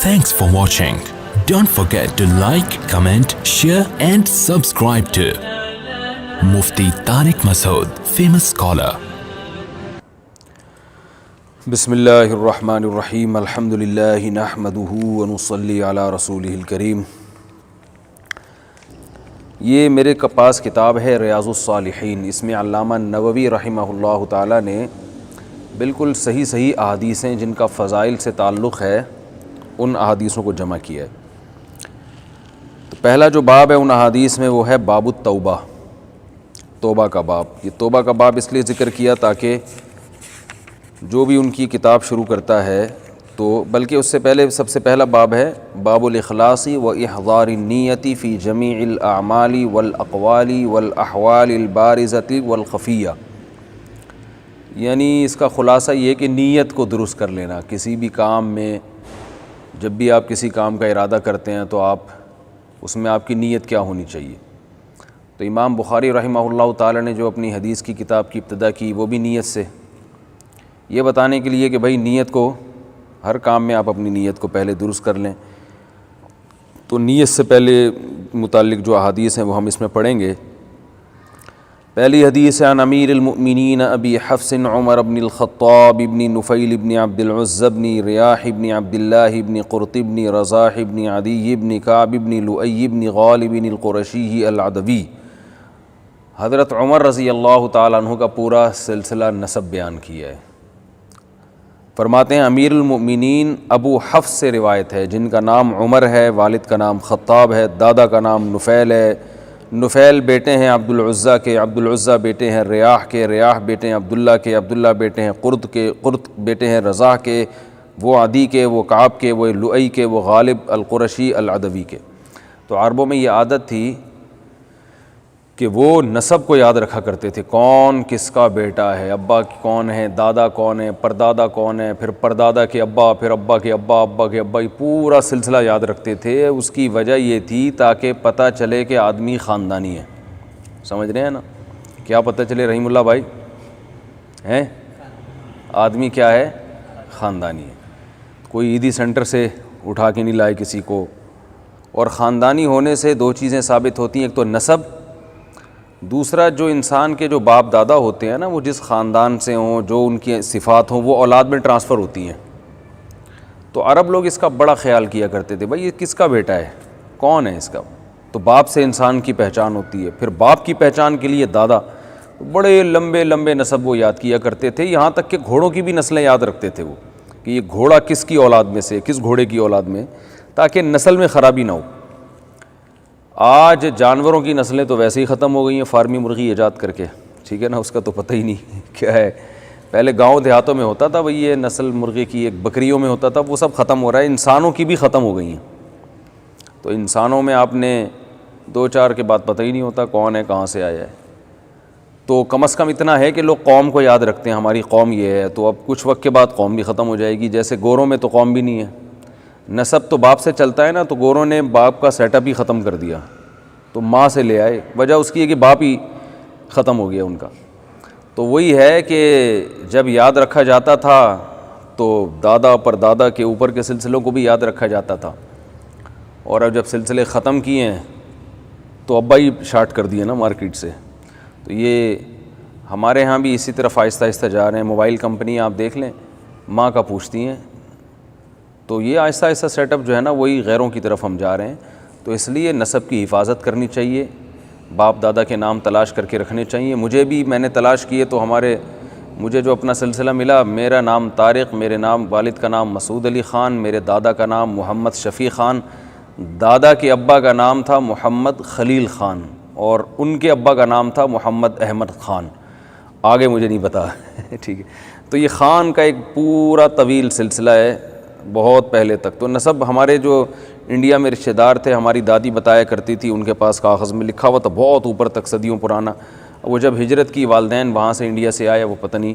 Thanks for watching. Don't forget to like, comment, share and subscribe to Mufti Tariq Masood, famous scholar. Bismillahirrahmanirrahim. Alhamdulillahi nahmaduhu wa nusalli ala rasulihil kareem. یہ میرے پاس کتاب ہے ریاض الصالحین. اس میں علامہ نووی رحمہ اللہ تعالیٰ نے بالکل صحیح احادیثیں جن کا فضائل سے تعلق ہے ان احادیثوں کو جمع کیا ہے. تو پہلا جو باب ہے ان احادیث میں وہ ہے باب التوبہ، توبہ کا باب. یہ توبہ کا باب اس لیے ذکر کیا تاکہ جو بھی ان کی کتاب شروع کرتا ہے تو بلکہ اس سے پہلے سب سے پہلا باب ہے باب الاخلاص و احضار النیت فی جمیع الاعمال والاقوال والاحوال البارزۃ والخفیہ. یعنی اس کا خلاصہ یہ کہ نیت کو درست کر لینا. کسی بھی کام میں جب بھی آپ کسی کام کا ارادہ کرتے ہیں تو اس میں آپ کی نیت کیا ہونی چاہیے. تو امام بخاری رحمہ اللہ تعالی نے جو اپنی حدیث کی کتاب کی ابتدا کی وہ بھی نیت سے، یہ بتانے کے لیے کہ بھائی نیت کو ہر کام میں آپ اپنی نیت کو پہلے درست کر لیں. تو نیت سے پہلے متعلق جو احادیث ہیں وہ ہم اس میں پڑھیں گے. پہلی حدیث عن امیر المؤمنین ابی حفص عمر بن الخطاب بن نفیل بن عبد العزى بن ریاح بن عبد اللہ بن قرط بن رزاح بن عدی بن کعب بن لؤی بن غالب القرشی العدوی. حضرت عمر رضی اللہ تعالیٰ عنہ کا پورا سلسلہ نسب بیان کیا ہے. فرماتے ہیں امیر المؤمنین ابو حفص سے روایت ہے جن کا نام عمر ہے، والد کا نام خطاب ہے، دادا کا نام نفیل ہے. نفیل بیٹے ہیں عبد العزیٰ کے، عبد العزیٰ بیٹے ہیں ریاح کے، ریاح بیٹے ہیں عبداللہ کے، عبداللہ بیٹے ہیں قرط کے، قرط بیٹے ہیں رزاح کے، وہ عدی کے، وہ کعب کے، وہ لؤی کے، وہ غالب القرشی العدوی کے. تو عربوں میں یہ عادت تھی کہ وہ نسب کو یاد رکھا کرتے تھے، کون کس کا بیٹا ہے، ابا کون ہے، دادا کون ہے، پردادا کون ہے، پھر پردادا کے ابا، پھر ابا کے ابا، ابا کے ابا، یہ پورا سلسلہ یاد رکھتے تھے. اس کی وجہ یہ تھی تاکہ پتہ چلے کہ آدمی خاندانی ہے. سمجھ رہے ہیں نا؟ کیا پتہ چلے رحیم اللہ بھائی ہیں؟ آدمی کیا ہے؟ خاندانی ہے. کوئی عیدی سینٹر سے اٹھا کے نہیں لائے کسی کو. اور خاندانی ہونے سے دو چیزیں ثابت ہوتی ہیں، ایک تو نسب، دوسرا جو انسان کے جو باپ دادا ہوتے ہیں نا وہ جس خاندان سے ہوں، جو ان کی صفات ہوں وہ اولاد میں ٹرانسفر ہوتی ہیں. تو عرب لوگ اس کا بڑا خیال کیا کرتے تھے، بھائی یہ کس کا بیٹا ہے، کون ہے اس کا. تو باپ سے انسان کی پہچان ہوتی ہے، پھر باپ کی پہچان کے لیے دادا. بڑے لمبے نسب وہ یاد کیا کرتے تھے، یہاں تک کہ گھوڑوں کی بھی نسلیں یاد رکھتے تھے وہ کہ یہ گھوڑا کس کی اولاد میں سے، کس گھوڑے کی اولاد میں، تاکہ نسل میں خرابی نہ ہو. آج جانوروں کی نسلیں تو ویسے ہی ختم ہو گئی ہیں فارمی مرغی ایجاد کر کے، ٹھیک ہے نا، اس کا تو پتہ ہی نہیں کیا ہے. پہلے گاؤں دیہاتوں میں ہوتا تھا بھئی یہ نسل مرغی کی، ایک بکریوں میں ہوتا تھا، وہ سب ختم ہو رہا ہے. انسانوں کی بھی ختم ہو گئی ہیں. تو انسانوں میں آپ نے 2-4 کے بعد پتہ ہی نہیں ہوتا کون ہے، کہاں سے آیا ہے. تو کم از کم اتنا ہے کہ لوگ قوم کو یاد رکھتے ہیں، ہماری قوم یہ ہے. تو اب کچھ وقت کے بعد قوم بھی ختم ہو جائے گی. جیسے گوروں میں تو قوم بھی نہیں ہے، نسب تو باپ سے چلتا ہے نا. تو گوروں نے باپ کا سیٹ اپ ہی ختم کر دیا، تو ماں سے لے آئے. وجہ اس کی ہے کہ باپ ہی ختم ہو گیا ان کا. تو وہی ہے کہ جب یاد رکھا جاتا تھا تو دادا پر دادا کے اوپر کے سلسلوں کو بھی یاد رکھا جاتا تھا. اور اب جب سلسلے ختم کیے ہیں تو ابا ہی شارٹ کر دیے نا مارکیٹ سے. تو یہ ہمارے ہاں بھی اسی طرف آہستہ آہستہ جا رہے ہیں. موبائل کمپنی آپ دیکھ لیں ماں کا پوچھتی ہیں. تو یہ آہستہ آہستہ سیٹ اپ جو ہے نا وہی غیروں کی طرف ہم جا رہے ہیں. تو اس لیے نسب کی حفاظت کرنی چاہیے، باپ دادا کے نام تلاش کر کے رکھنے چاہیے. مجھے بھی میں نے تلاش کیے تو مجھے جو اپنا سلسلہ ملا، میرا نام طارق، میرے نام والد کا نام مسعود علی خان، میرے دادا کا نام محمد شفیع خان، دادا کے ابا کا نام تھا محمد خلیل خان، اور ان کے ابا کا نام تھا محمد احمد خان. آگے مجھے نہیں پتا ٹھیک ہے. تو یہ خان کا ایک پورا طویل سلسلہ ہے بہت پہلے تک. تو نسب ہمارے جو انڈیا میں رشتہ دار تھے، ہماری دادی بتایا کرتی تھی، ان کے پاس کاغذ میں لکھا ہوا تھا بہت اوپر تک، صدیوں پرانا. وہ جب ہجرت کی والدین وہاں سے انڈیا سے آیا، وہ پتہ نہیں،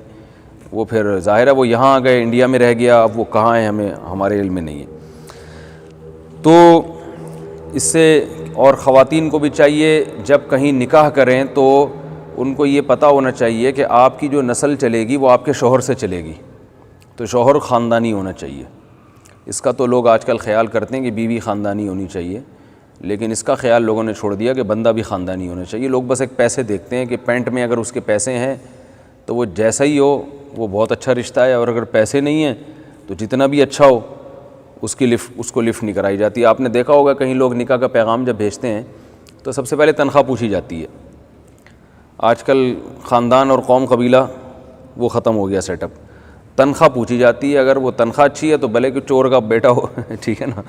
وہ پھر ظاہر ہے وہ یہاں آ گئے، انڈیا میں رہ گیا. اب وہ کہاں ہیں ہمارے علم میں نہیں ہے. تو اس سے اور خواتین کو بھی چاہیے جب کہیں نکاح کریں تو ان کو یہ پتہ ہونا چاہیے کہ آپ کی جو نسل چلے گی وہ آپ کے شوہر سے چلے گی. تو شوہر خاندانی ہونا چاہیے. اس کا تو لوگ آج کل خیال کرتے ہیں کہ بیوی خاندانی ہونی چاہیے، لیکن اس کا خیال لوگوں نے چھوڑ دیا کہ بندہ بھی خاندانی ہونا چاہیے۔ لوگ بس ایک پیسے دیکھتے ہیں کہ پینٹ میں اگر اس کے پیسے ہیں تو وہ جیسا ہی ہو وہ بہت اچھا رشتہ ہے، اور اگر پیسے نہیں ہیں تو جتنا بھی اچھا ہو اس کو لفٹ نہیں کرائی جاتی۔ آپ نے دیکھا ہوگا کہیں لوگ نکاح کا پیغام جب بھیجتے ہیں تو سب سے پہلے تنخواہ پوچھی جاتی ہے۔ آج کل خاندان اور قوم قبیلہ وہ ختم ہو گیا سیٹ اپ، تنخواہ پوچھی جاتی ہے۔ اگر وہ تنخواہ اچھی ہے تو بھلے کہ چور کا بیٹا ہو ٹھیک ہے نا،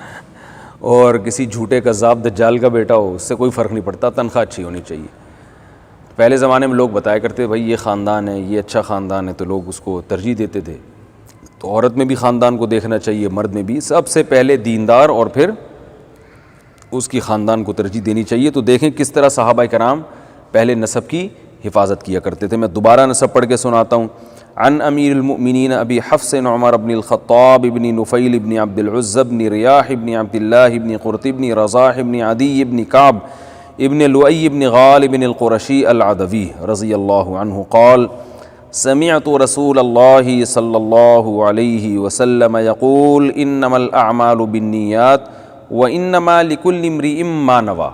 اور کسی جھوٹے کذاب دجال کا بیٹا ہو، اس سے کوئی فرق نہیں پڑتا، تنخواہ اچھی ہونی چاہیے۔ پہلے زمانے میں لوگ بتایا کرتے بھائی یہ خاندان ہے، یہ اچھا خاندان ہے، تو لوگ اس کو ترجیح دیتے تھے۔ تو عورت میں بھی خاندان کو دیکھنا چاہیے، مرد میں بھی، سب سے پہلے دیندار اور پھر اس کی خاندان کو ترجیح دینی چاہیے۔ تو دیکھیں کس طرح صحابہ کرام پہلے نسب کی حفاظت کیا کرتے تھے۔ میں دوبارہ نسب پڑھ کے سناتا ہوں۔ عن امیر المؤمنین ابی حفص عمر بن الخطاب بن نفیل بن عبد العزى بن ریاح بن عبد اللہ بن قرط بن رزاح بن عدی بن کعب ابن لؤی بن غالب القرشی العدوی رضی اللہ عنہ قال سمعت رسول اللہ صلی اللہ علیہ وسلم یقول انما الاعمال بالنیات وانما لکل امرئ ما نوی۔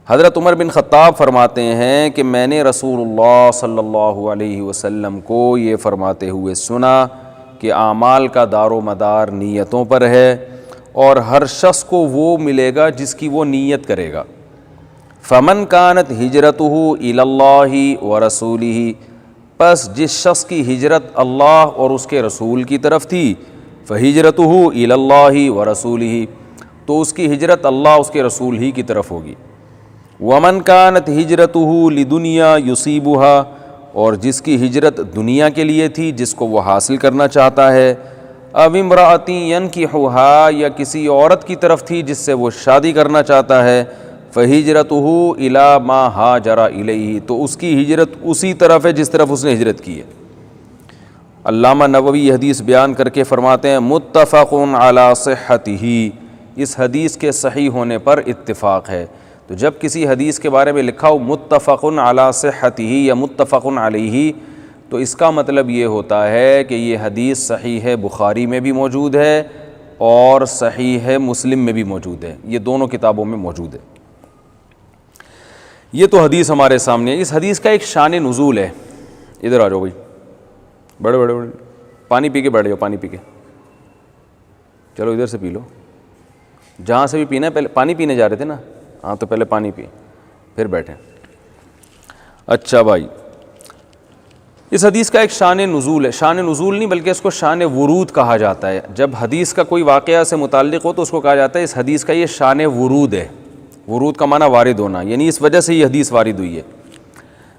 حضرت عمر بن خطاب فرماتے ہیں کہ میں نے رسول اللہ صلی اللہ علیہ وسلم کو یہ فرماتے ہوئے سنا کہ اعمال کا دار و مدار نیتوں پر ہے، اور ہر شخص کو وہ ملے گا جس کی وہ نیت کرے گا۔ فمن کانت ہجرتہ الی اللہ ورسولہ، پس جس شخص کی ہجرت اللہ اور اس کے رسول کی طرف تھی، فہجرتہ الی اللہ ورسولہ، تو اس کی ہجرت اللہ اس کے رسول ہی کی طرف ہوگی۔ ومن کانت ہجرتہ لدنیا یصیبہا، اور جس کی ہجرت دنیا کے لیے تھی جس کو وہ حاصل کرنا چاہتا ہے، او امرأۃ ینکحھا، یا کسی عورت کی طرف تھی جس سے وہ شادی کرنا چاہتا ہے، فہجرتہ الی ما ہاجر الیہ، تو اس کی ہجرت اسی طرف ہے جس طرف اس نے ہجرت کی ہے۔ علامہ نووی یہ حدیث بیان کر کے فرماتے ہیں متفق علی صحتہ، اس حدیث کے صحیح ہونے پر اتفاق ہے۔ تو جب کسی حدیث کے بارے میں لکھا ہو متفق علی صحتہ یا متفق علیہ، تو اس کا مطلب یہ ہوتا ہے کہ یہ حدیث صحیح ہے بخاری میں بھی موجود ہے اور صحیح ہے مسلم میں بھی موجود ہے، یہ دونوں کتابوں میں موجود ہے۔ یہ تو حدیث ہمارے سامنے ہے۔ اس حدیث کا ایک شان نزول ہے۔ ادھر آ جاؤ بھائی، بڑے پانی پی کے بیٹھ جاؤ، پانی پی کے چلو، ادھر سے پی لو، جہاں سے بھی پینا ہے۔ پہلے پانی پینے جا رہے تھے نا، ہاں تو پہلے پانی پی پھر بیٹھیں۔ اچھا بھائی، اس حدیث کا ایک شان نزول ہے، شان نزول نہیں بلکہ اس کو شان ورود کہا جاتا ہے۔ جب حدیث کا کوئی واقعہ سے متعلق ہو تو اس کو کہا جاتا ہے اس حدیث کا یہ شان ورود ہے۔ ورود کا معنی وارد ہونا، یعنی اس وجہ سے یہ حدیث وارد ہوئی ہے۔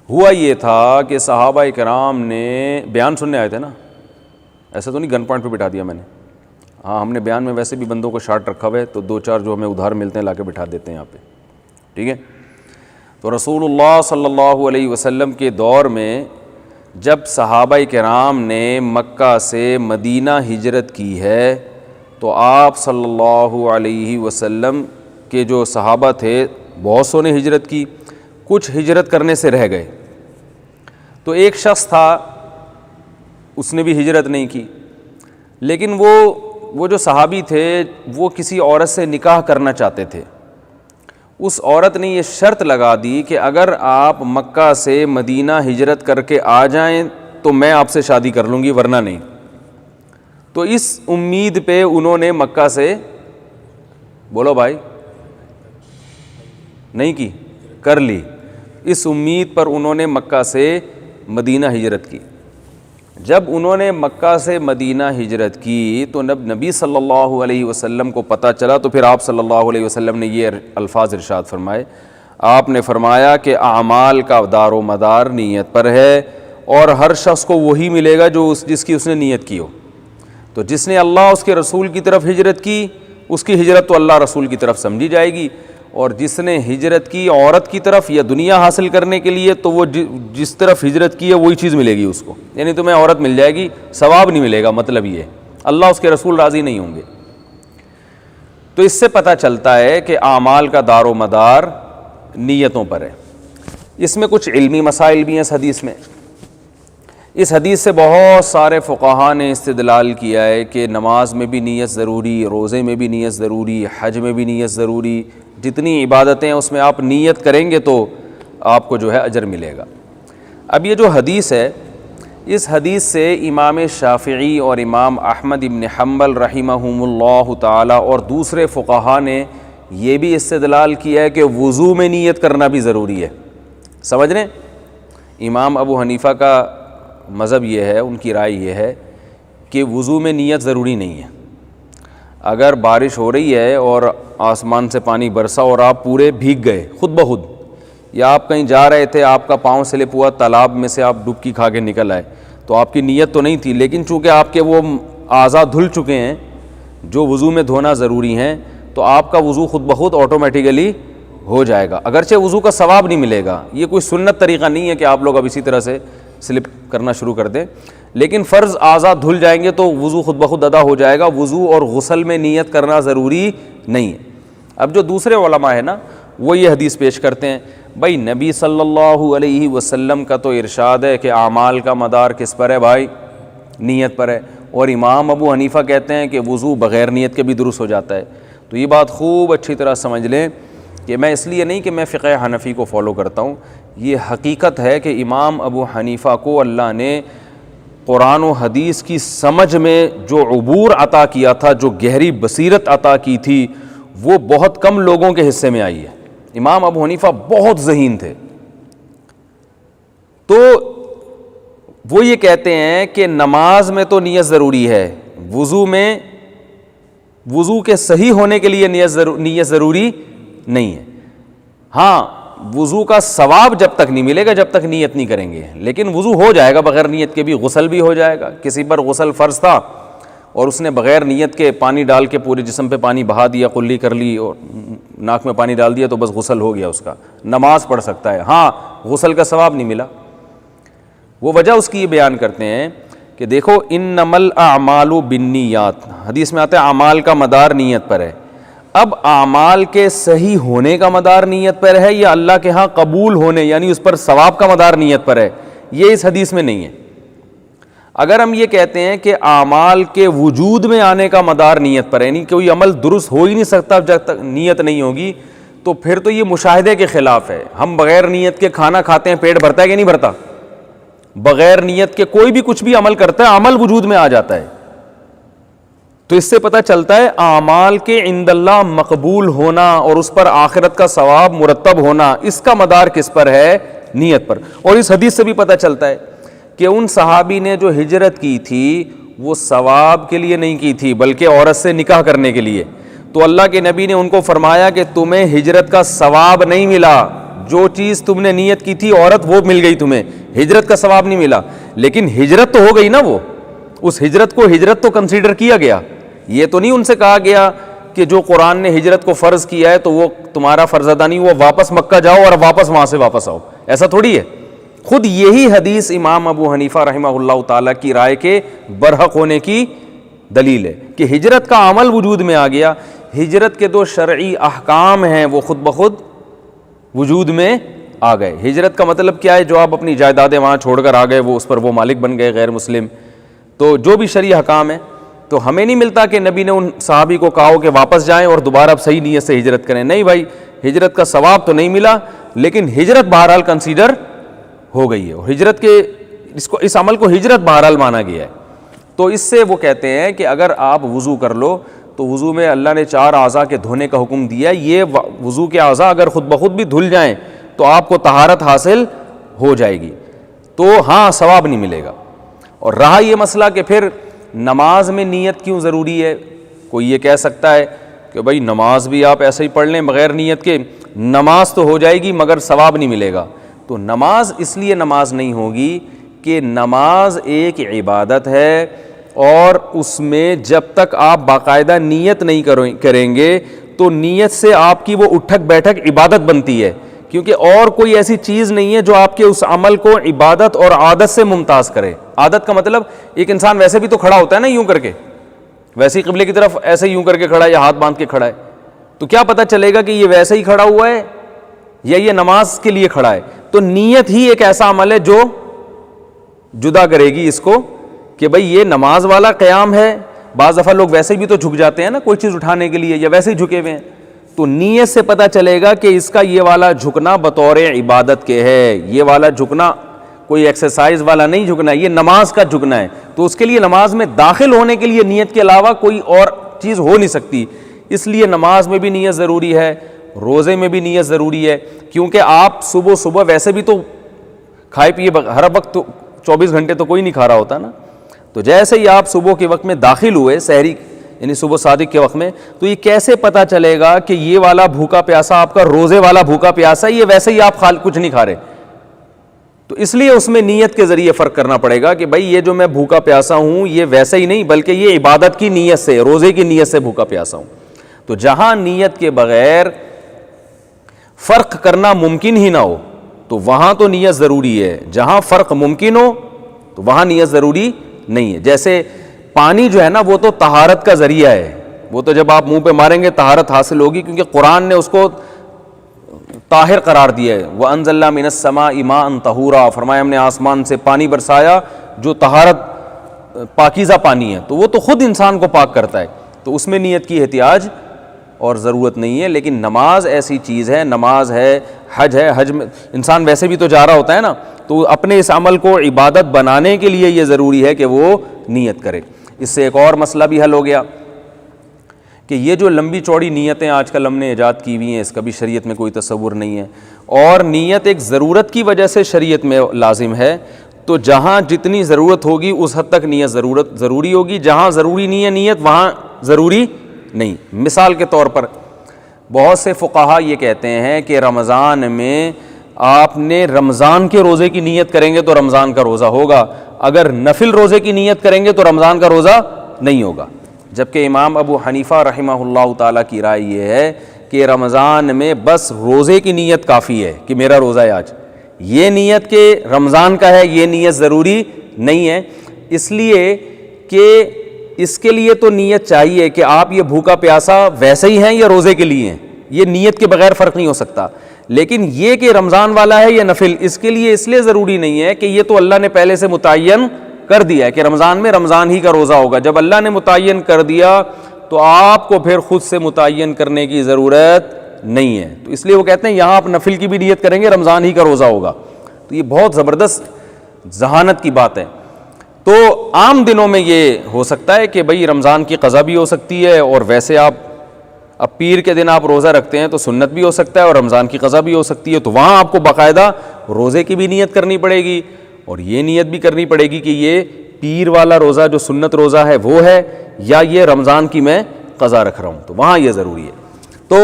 ہوا یہ تھا کہ صحابہ کرام نے بیان سننے آئے تھے نا، ایسا تو نہیں گن پوائنٹ پہ بٹھا دیا میں نے، ہاں ہم نے بیان میں ویسے بھی بندوں کو شارٹ رکھا ہوا ہے، تو دو چار جو ہمیں ادھار ملتے ہیں لا کے بٹھا دیتے ہیں یہاں پہ، ٹھیک ہے۔ تو رسول اللہ صلی اللہ علیہ وسلم کے دور میں جب صحابہ کرام نے مکہ سے مدینہ ہجرت کی ہے، تو آپ صلی اللہ علیہ وسلم کے جو صحابہ تھے بہت سو نے ہجرت کی، کچھ ہجرت کرنے سے رہ گئے۔ تو ایک شخص تھا اس نے بھی ہجرت نہیں کی، لیکن وہ جو صحابی تھے وہ کسی عورت سے نکاح کرنا چاہتے تھے۔ اس عورت نے یہ شرط لگا دی کہ اگر آپ مکہ سے مدینہ ہجرت کر کے آ جائیں تو میں آپ سے شادی کر لوں گی، ورنہ نہیں۔ تو اس امید پہ انہوں نے مکہ سے، بولو بھائی، نہیں کی، کر لی، اس امید پر انہوں نے مکہ سے مدینہ ہجرت کی۔ جب انہوں نے مکہ سے مدینہ ہجرت کی تو نبی صلی اللہ علیہ وسلم کو پتہ چلا، تو پھر آپ صلی اللہ علیہ وسلم نے یہ الفاظ ارشاد فرمائے۔ آپ نے فرمایا کہ اعمال کا دار و مدار نیت پر ہے، اور ہر شخص کو وہی ملے گا جو جس کی اس نے نیت کی ہو۔ تو جس نے اللہ اس کے رسول کی طرف ہجرت کی، اس کی ہجرت تو اللہ رسول کی طرف سمجھی جائے گی، اور جس نے ہجرت کی عورت کی طرف یا دنیا حاصل کرنے کے لیے تو وہ جس طرف ہجرت کی ہے وہی چیز ملے گی اس کو، یعنی تمہیں عورت مل جائے گی، ثواب نہیں ملے گا، مطلب یہ اللہ اس کے رسول راضی نہیں ہوں گے۔ تو اس سے پتہ چلتا ہے کہ اعمال کا دار و مدار نیتوں پر ہے۔ اس میں کچھ علمی مسائل بھی ہیں اس حدیث میں۔ اس حدیث سے بہت سارے فقہا نے استدلال کیا ہے کہ نماز میں بھی نیت ضروری، روزے میں بھی نیت ضروری، حج میں بھی نیت ضروری، جتنی عبادتیں ہیں اس میں آپ نیت کریں گے تو آپ کو جو ہے اجر ملے گا۔ اب یہ جو حدیث ہے، اس حدیث سے امام شافعی اور امام احمد ابن حنبل رحمہم اللہ تعالی اور دوسرے فقہا نے یہ بھی استدلال کیا ہے کہ وضو میں نیت کرنا بھی ضروری ہے۔ سمجھ رہے ہیں؟ امام ابو حنیفہ کا مذہب یہ ہے، ان کی رائے یہ ہے کہ وضو میں نیت ضروری نہیں ہے۔ اگر بارش ہو رہی ہے اور آسمان سے پانی برسا اور آپ پورے بھیگ گئے خود بخود، یا آپ کہیں جا رہے تھے، آپ کا پاؤں سلپ ہوا، تالاب میں سے آپ ڈبکی کھا کے نکل آئے، تو آپ کی نیت تو نہیں تھی، لیکن چونکہ آپ کے وہ اعضاء دھل چکے ہیں جو وضو میں دھونا ضروری ہیں، تو آپ کا وضو خود بخود آٹومیٹیکلی ہو جائے گا، اگرچہ وضو کا ثواب نہیں ملے گا۔ یہ کوئی سنت طریقہ نہیں ہے کہ آپ لوگ اب اسی طرح سے سلپ کرنا شروع کر دیں، لیکن فرض اعضاء دھل جائیں گے تو وضو خود بخود ادا ہو جائے گا۔ وضو اور غسل میں نیت کرنا ضروری نہیں ہے۔ اب جو دوسرے علماء ہیں نا، وہ یہ حدیث پیش کرتے ہیں، بھائی نبی صلی اللہ علیہ وسلم کا تو ارشاد ہے کہ اعمال کا مدار کس پر ہے بھائی؟ نیت پر ہے، اور امام ابو حنیفہ کہتے ہیں کہ وضو بغیر نیت کے بھی درست ہو جاتا ہے۔ تو یہ بات خوب اچھی طرح سمجھ لیں کہ میں اس لیے نہیں کہ میں فقہ حنفی کو فالو کرتا ہوں، یہ حقیقت ہے کہ امام ابو حنیفہ کو اللہ نے قرآن و حدیث کی سمجھ میں جو عبور عطا کیا تھا، جو گہری بصیرت عطا کی تھی، وہ بہت کم لوگوں کے حصے میں آئی ہے۔ امام ابو حنیفہ بہت ذہین تھے، تو وہ یہ کہتے ہیں کہ نماز میں تو نیت ضروری ہے، وضو میں وضو کے صحیح ہونے کے لیے نیت ضروری نہیں ہے۔ ہاں وضو کا ثواب جب تک نہیں ملے گا جب تک نیت نہیں کریں گے، لیکن وضو ہو جائے گا بغیر نیت کے بھی، غسل بھی ہو جائے گا۔ کسی پر غسل فرض تھا اور اس نے بغیر نیت کے پانی ڈال کے پورے جسم پہ پانی بہا دیا، قلی کر لی اور ناک میں پانی ڈال دیا، تو بس غسل ہو گیا، اس کا نماز پڑھ سکتا ہے، ہاں غسل کا ثواب نہیں ملا۔ وہ وجہ اس کی یہ بیان کرتے ہیں کہ دیکھو انما الاعمال بالنیات، حدیث میں آتا ہے اعمال کا مدار نیت پر ہے۔ اب اعمال کے صحیح ہونے کا مدار نیت پر ہے یا اللہ کے ہاں قبول ہونے یعنی اس پر ثواب کا مدار نیت پر ہے؟ یہ اس حدیث میں نہیں ہے۔ اگر ہم یہ کہتے ہیں کہ اعمال کے وجود میں آنے کا مدار نیت پر ہے، یعنی کوئی عمل درست ہو ہی نہیں سکتا جب تک نیت نہیں ہوگی، تو پھر تو یہ مشاہدے کے خلاف ہے۔ ہم بغیر نیت کے کھانا کھاتے ہیں، پیٹ بھرتا ہے کہ نہیں بھرتا؟ بغیر نیت کے کوئی بھی کچھ بھی عمل کرتا ہے، عمل وجود میں آ جاتا ہے۔ تو اس سے پتہ چلتا ہے اعمال کے عند اللہ مقبول ہونا اور اس پر آخرت کا ثواب مرتب ہونا، اس کا مدار کس پر ہے؟ نیت پر۔ اور اس حدیث سے بھی پتہ چلتا ہے کہ ان صحابی نے جو ہجرت کی تھی وہ ثواب کے لیے نہیں کی تھی بلکہ عورت سے نکاح کرنے کے لیے۔ تو اللہ کے نبی نے ان کو فرمایا کہ تمہیں ہجرت کا ثواب نہیں ملا، جو چیز تم نے نیت کی تھی عورت وہ مل گئی تمہیں، ہجرت کا ثواب نہیں ملا، لیکن ہجرت تو ہو گئی نا، وہ اس ہجرت کو ہجرت تو کنسیڈر کیا گیا۔ یہ تو نہیں ان سے کہا گیا کہ جو قرآن نے ہجرت کو فرض کیا ہے تو وہ تمہارا فرض ادا نہیں، وہ واپس مکہ جاؤ اور واپس وہاں سے واپس آؤ، ایسا تھوڑی ہے۔ خود یہی حدیث امام ابو حنیفہ رحمہ اللہ تعالیٰ کی رائے کے برحق ہونے کی دلیل ہے کہ ہجرت کا عمل وجود میں آ گیا، ہجرت کے دو شرعی احکام ہیں وہ خود بخود وجود میں آ گئے۔ ہجرت کا مطلب کیا ہے؟ جو آپ اپنی جائیدادیں وہاں چھوڑ کر آ گئے، وہ اس پر وہ مالک بن گئے غیر مسلم، تو جو بھی شرعی احکام ہے۔ تو ہمیں نہیں ملتا کہ نبی نے ان صحابی کو کہا ہو کہ واپس جائیں اور دوبارہ اب صحیح نیت سے ہجرت کریں، نہیں بھائی، ہجرت کا ثواب تو نہیں ملا، لیکن ہجرت بہرحال کنسیڈر ہو گئی ہے، اور ہجرت کے اس عمل کو ہجرت بہرحال مانا گیا ہے۔ تو اس سے وہ کہتے ہیں کہ اگر آپ وضو کر لو تو وضو میں اللہ نے 4 اعضاء کے دھونے کا حکم دیا، یہ وضو کے اعضاء اگر خود بخود بھی دھل جائیں تو آپ کو طہارت حاصل ہو جائے گی، تو ہاں ثواب نہیں ملے گا۔ اور رہا یہ مسئلہ کہ پھر نماز میں نیت کیوں ضروری ہے؟ کوئی یہ کہہ سکتا ہے کہ بھائی نماز بھی آپ ایسے ہی پڑھ لیں بغیر نیت کے، نماز تو ہو جائے گی مگر ثواب نہیں ملے گا۔ تو نماز اس لیے نماز نہیں ہوگی کہ نماز ایک عبادت ہے، اور اس میں جب تک آپ باقاعدہ نیت نہیں کریں گے تو نیت سے آپ کی وہ اٹھک بیٹھک عبادت بنتی ہے، کیونکہ اور کوئی ایسی چیز نہیں ہے جو آپ کے اس عمل کو عبادت اور عادت سے ممتاز کرے۔ عادت کا مطلب ایک انسان ویسے بھی تو کھڑا ہوتا ہے نا یوں کر کے، ویسے ہی قبلے کی طرف ایسے یوں کر کے کھڑا ہے یا ہاتھ باندھ کے کھڑا ہے، تو کیا پتہ چلے گا کہ یہ ویسے ہی کھڑا ہوا ہے یا یہ نماز کے لیے کھڑا ہے؟ تو نیت ہی ایک ایسا عمل ہے جو جدا کرے گی اس کو کہ بھئی یہ نماز والا قیام ہے. بعض دفعہ لوگ ویسے بھی تو جھک جاتے ہیں نا کوئی چیز اٹھانے کے لیے, یا ویسے ہی جھکے ہوئے ہیں, تو نیت سے پتہ چلے گا کہ اس کا یہ والا جھکنا بطور عبادت کے ہے, یہ والا جھکنا کوئی ایکسرسائز والا نہیں جھکنا, یہ نماز کا جھکنا ہے. تو اس کے لیے نماز میں داخل ہونے کے لیے نیت کے علاوہ کوئی اور چیز ہو نہیں سکتی. اس لیے نماز میں بھی نیت ضروری ہے, روزے میں بھی نیت ضروری ہے, کیونکہ آپ صبح صبح ویسے بھی تو کھائے پیے ہر وقت 24 گھنٹے تو کوئی نہیں کھا رہا ہوتا نا. تو جیسے ہی آپ صبح کے وقت میں داخل ہوئے, سحری یعنی صبح صادق کے وقت میں, تو یہ کیسے پتہ چلے گا کہ یہ والا بھوکا پیاسا آپ کا روزے والا بھوکا پیاسا, یہ ویسے ہی آپ کچھ نہیں کھا رہے. تو اس لیے اس میں نیت کے ذریعے فرق کرنا پڑے گا کہ بھائی یہ جو میں بھوکا پیاسا ہوں یہ ویسے ہی نہیں, بلکہ یہ عبادت کی نیت سے, روزے کی نیت سے بھوکا پیاسا ہوں. تو جہاں نیت کے بغیر فرق کرنا ممکن ہی نہ ہو تو وہاں تو نیت ضروری ہے, جہاں فرق ممکن ہو تو وہاں نیت ضروری نہیں ہے. جیسے پانی جو ہے نا وہ تو طہارت کا ذریعہ ہے, وہ تو جب آپ منہ پہ ماریں گے طہارت حاصل ہوگی, کیونکہ قرآن نے اس کو طاہر قرار دیا ہے. وَأَنزَلْنَا مِنَ السَّمَاءِ مَاءً طَهُورًا, فرمایا ہم نے آسمان سے پانی برسایا جو طہارت پاکیزہ پانی ہے, تو وہ تو خود انسان کو پاک کرتا ہے, تو اس میں نیت کی احتیاج اور ضرورت نہیں ہے. لیکن نماز ایسی چیز ہے, نماز ہے, حج ہے, حج میں انسان ویسے بھی تو جا رہا ہوتا ہے نا, تو اپنے اس عمل کو عبادت بنانے کے لیے یہ ضروری ہے کہ وہ نیت کرے. اس سے ایک اور مسئلہ بھی حل ہو گیا کہ یہ جو لمبی چوڑی نیتیں آج کل ہم نے ایجاد کی ہوئی ہیں, اس کا بھی شریعت میں کوئی تصور نہیں ہے, اور نیت ایک ضرورت کی وجہ سے شریعت میں لازم ہے. تو جہاں جتنی ضرورت ہوگی اس حد تک نیت ضروری ہوگی, جہاں ضروری نہیں ہے نیت وہاں ضروری نہیں. مثال کے طور پر بہت سے فقہا یہ کہتے ہیں کہ رمضان میں آپ نے رمضان کے روزے کی نیت کریں گے تو رمضان کا روزہ ہوگا, اگر نفل روزے کی نیت کریں گے تو رمضان کا روزہ نہیں ہوگا. جبکہ امام ابو حنیفہ رحمہ اللہ تعالیٰ کی رائے یہ ہے کہ رمضان میں بس روزے کی نیت کافی ہے کہ میرا روزہ ہے آج, یہ نیت کہ رمضان کا ہے یہ نیت ضروری نہیں ہے. اس لیے کہ اس کے لیے تو نیت چاہیے کہ آپ یہ بھوکا پیاسا ویسے ہی ہیں یا روزے کے لیے ہیں, یہ نیت کے بغیر فرق نہیں ہو سکتا. لیکن یہ کہ رمضان والا ہے یا نفل, اس کے لیے اس لیے ضروری نہیں ہے کہ یہ تو اللہ نے پہلے سے متعین کر دیا ہے کہ رمضان میں رمضان ہی کا روزہ ہوگا. جب اللہ نے متعین کر دیا تو آپ کو پھر خود سے متعین کرنے کی ضرورت نہیں ہے. تو اس لیے وہ کہتے ہیں یہاں آپ نفل کی بھی نیت کریں گے رمضان ہی کا روزہ ہوگا. تو یہ بہت زبردست ذہانت کی بات ہے. تو عام دنوں میں یہ ہو سکتا ہے کہ بھئی رمضان کی قضا بھی ہو سکتی ہے, اور ویسے آپ اب پیر کے دن آپ روزہ رکھتے ہیں تو سنت بھی ہو سکتا ہے اور رمضان کی قضا بھی ہو سکتی ہے, تو وہاں آپ کو باقاعدہ روزے کی بھی نیت کرنی پڑے گی اور یہ نیت بھی کرنی پڑے گی کہ یہ پیر والا روزہ جو سنت روزہ ہے وہ ہے یا یہ رمضان کی میں قضا رکھ رہا ہوں, تو وہاں یہ ضروری ہے. تو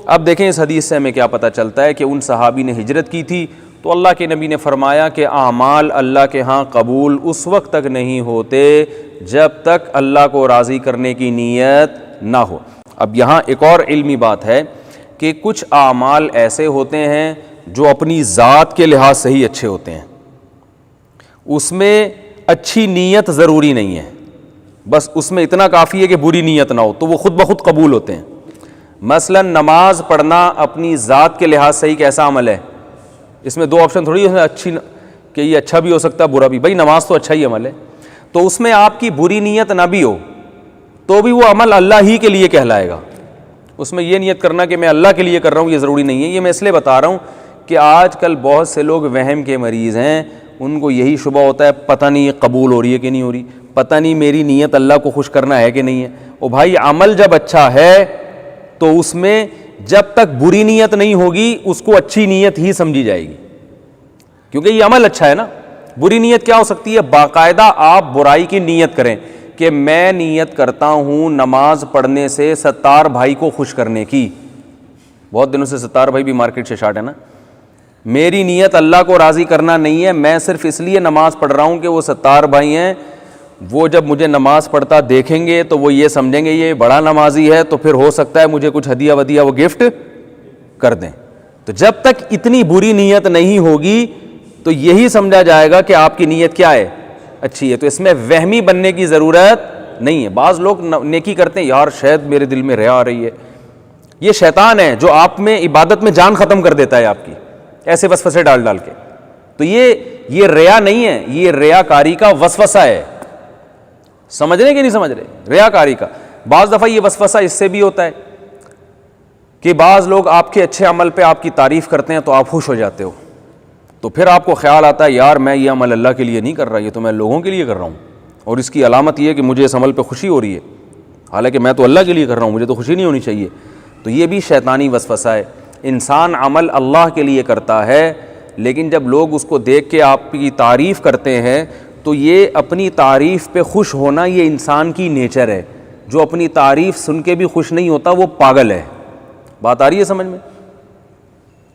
اب دیکھیں اس حدیث سے ہمیں کیا پتہ چلتا ہے کہ ان صحابی نے ہجرت کی تھی تو اللہ کے نبی نے فرمایا کہ اعمال اللہ کے ہاں قبول اس وقت تک نہیں ہوتے جب تک اللہ کو راضی کرنے کی نیت نہ ہو. اب یہاں ایک اور علمی بات ہے کہ کچھ اعمال ایسے ہوتے ہیں جو اپنی ذات کے لحاظ سے ہی اچھے ہوتے ہیں, اس میں اچھی نیت ضروری نہیں ہے, بس اس میں اتنا کافی ہے کہ بری نیت نہ ہو تو وہ خود بخود قبول ہوتے ہیں. مثلا نماز پڑھنا اپنی ذات کے لحاظ سے ہی کیسا عمل ہے, اس میں دو آپشن تھوڑی ہے اچھی کہ یہ اچھا بھی ہو سکتا ہے برا بھی, بھائی نماز تو اچھا ہی عمل ہے, تو اس میں آپ کی بری نیت نہ بھی ہو تو بھی وہ عمل اللہ ہی کے لیے کہلائے گا. اس میں یہ نیت کرنا کہ میں اللہ کے لیے کر رہا ہوں یہ ضروری نہیں ہے. یہ میں اس لیے بتا رہا ہوں کہ آج کل بہت سے لوگ وہم کے مریض ہیں, ان کو یہی شبہ ہوتا ہے پتہ نہیں قبول ہو رہی ہے کہ نہیں ہو رہی, پتہ نہیں میری نیت اللہ کو خوش کرنا ہے کہ نہیں ہے. او بھائی عمل جب اچھا ہے تو اس میں جب تک بری نیت نہیں ہوگی اس کو اچھی نیت ہی سمجھی جائے گی, کیونکہ یہ عمل اچھا ہے نا. بری نیت کیا ہو سکتی ہے, باقاعدہ آپ برائی کی نیت کریں کہ میں نیت کرتا ہوں نماز پڑھنے سے ستار بھائی کو خوش کرنے کی. بہت دنوں سے ستار بھائی بھی مارکیٹ سے شارٹ ہے نا. میری نیت اللہ کو راضی کرنا نہیں ہے, میں صرف اس لیے نماز پڑھ رہا ہوں کہ وہ ستار بھائی ہیں, وہ جب مجھے نماز پڑھتا دیکھیں گے تو وہ یہ سمجھیں گے یہ بڑا نمازی ہے, تو پھر ہو سکتا ہے مجھے کچھ ہدیہ ودیہ وہ گفٹ کر دیں. تو جب تک اتنی بری نیت نہیں ہوگی تو یہی سمجھا جائے گا کہ آپ کی نیت کیا ہے, اچھی ہے. تو اس میں وہمی بننے کی ضرورت نہیں ہے. بعض لوگ نیکی کرتے ہیں یار شاید میرے دل میں ریا آ رہی ہے, یہ شیطان ہے جو آپ میں عبادت میں جان ختم کر دیتا ہے آپ کی, ایسے وسوسے ڈال ڈال کے. تو یہ یہ ریا نہیں ہے، یہ ریاکاری کا وسوسہ ہے. سمجھ رہے کہ نہیں سمجھ رہے؟ ریاکاری کا. بعض دفعہ یہ وسوسہ اس سے بھی ہوتا ہے کہ بعض لوگ آپ کے اچھے عمل پہ آپ کی تعریف کرتے ہیں تو آپ خوش ہو جاتے ہو، تو پھر آپ کو خیال آتا ہے یار میں یہ عمل اللہ کے لیے نہیں کر رہا، یہ تو میں لوگوں کے لیے کر رہا ہوں، اور اس کی علامت یہ ہے کہ مجھے اس عمل پہ خوشی ہو رہی ہے، حالانکہ میں تو اللہ کے لیے کر رہا ہوں، مجھے تو خوشی نہیں ہونی چاہیے. تو یہ بھی شیطانی وسوسہ ہے. انسان عمل اللہ کے لیے کرتا ہے، لیکن جب لوگ اس کو دیکھ کے آپ کی تعریف کرتے ہیں تو یہ اپنی تعریف پہ خوش ہونا یہ انسان کی نیچر ہے. جو اپنی تعریف سن کے بھی خوش نہیں ہوتا وہ پاگل ہے. بات آ رہی ہے سمجھ میں؟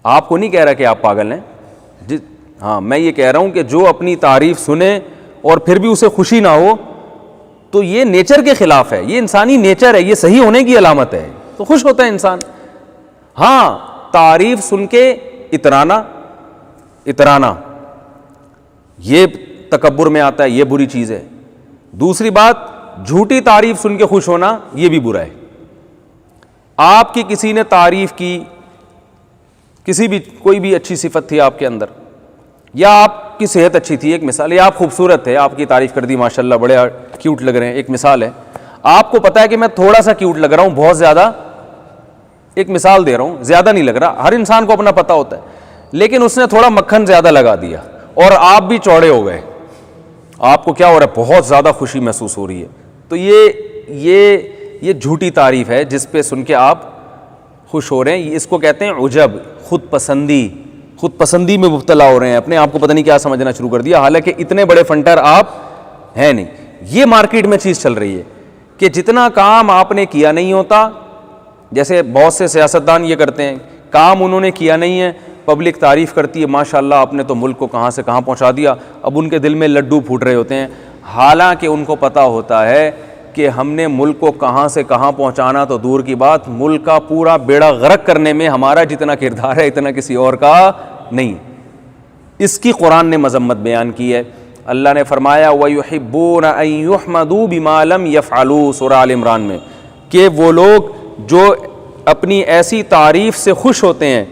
آپ کو نہیں کہہ رہا کہ آپ پاگل ہیں، ہاں میں یہ کہہ رہا ہوں کہ جو اپنی تعریف سنے اور پھر بھی اسے خوشی نہ ہو تو یہ نیچر کے خلاف ہے، یہ انسانی نیچر ہے، یہ صحیح ہونے کی علامت ہے. تو خوش ہوتا ہے انسان. ہاں تعریف سن کے اترانا یہ تکبر میں آتا ہے، یہ بری چیز ہے. دوسری بات جھوٹی تعریف سن کے خوش ہونا یہ بھی برا ہے. آپ کی کسی نے تعریف کی، کوئی بھی اچھی صفت تھی آپ کے اندر، یا آپ کی صحت اچھی تھی، ایک مثال، یا آپ خوبصورت تھے، آپ کی تعریف کر دی ماشاءاللہ بڑے کیوٹ لگ رہے ہیں، ایک مثال ہے. آپ کو پتا ہے کہ میں تھوڑا سا کیوٹ لگ رہا ہوں، بہت زیادہ، ایک مثال دے رہا ہوں، زیادہ نہیں لگ رہا، ہر انسان کو اپنا پتہ ہوتا ہے، لیکن اس نے تھوڑا مکھن زیادہ لگا دیا اور آپ بھی چوڑے ہو گئے. آپ کو کیا ہو رہا ہے؟ بہت زیادہ خوشی محسوس ہو رہی ہے. تو یہ جھوٹی تعریف ہے جس پہ سن کے آپ خوش ہو رہے ہیں. اس کو کہتے ہیں عجب، خود پسندی میں مبتلا ہو رہے ہیں، اپنے آپ کو پتہ نہیں کیا سمجھنا شروع کر دیا، حالانکہ اتنے بڑے فنٹر آپ ہیں نہیں. یہ مارکیٹ میں چیز چل رہی ہے کہ جتنا کام آپ نے کیا نہیں ہوتا، جیسے بہت سے سیاستدان یہ کرتے ہیں، کام انہوں نے کیا نہیں ہے، پبلک تعریف کرتی ہے ماشاءاللہ آپ نے تو ملک کو کہاں سے کہاں پہنچا دیا، اب ان کے دل میں لڈو پھوٹ رہے ہوتے ہیں، حالانکہ ان کو پتہ ہوتا ہے کہ ہم نے ملک کو کہاں سے کہاں پہنچانا تو دور کی بات، ملک کا پورا بیڑا غرق کرنے میں ہمارا جتنا کردار ہے اتنا کسی اور کا نہیں. اس کی قرآن نے مذمت بیان کی ہے. اللہ نے فرمایا وَيُحِبُّونَ أَن يُحْمَدُوا بِمَا لَمْ يَفْعَلُوا، سورہ آل عمران میں، کہ وہ لوگ جو اپنی ایسی تعریف سے خوش ہوتے ہیں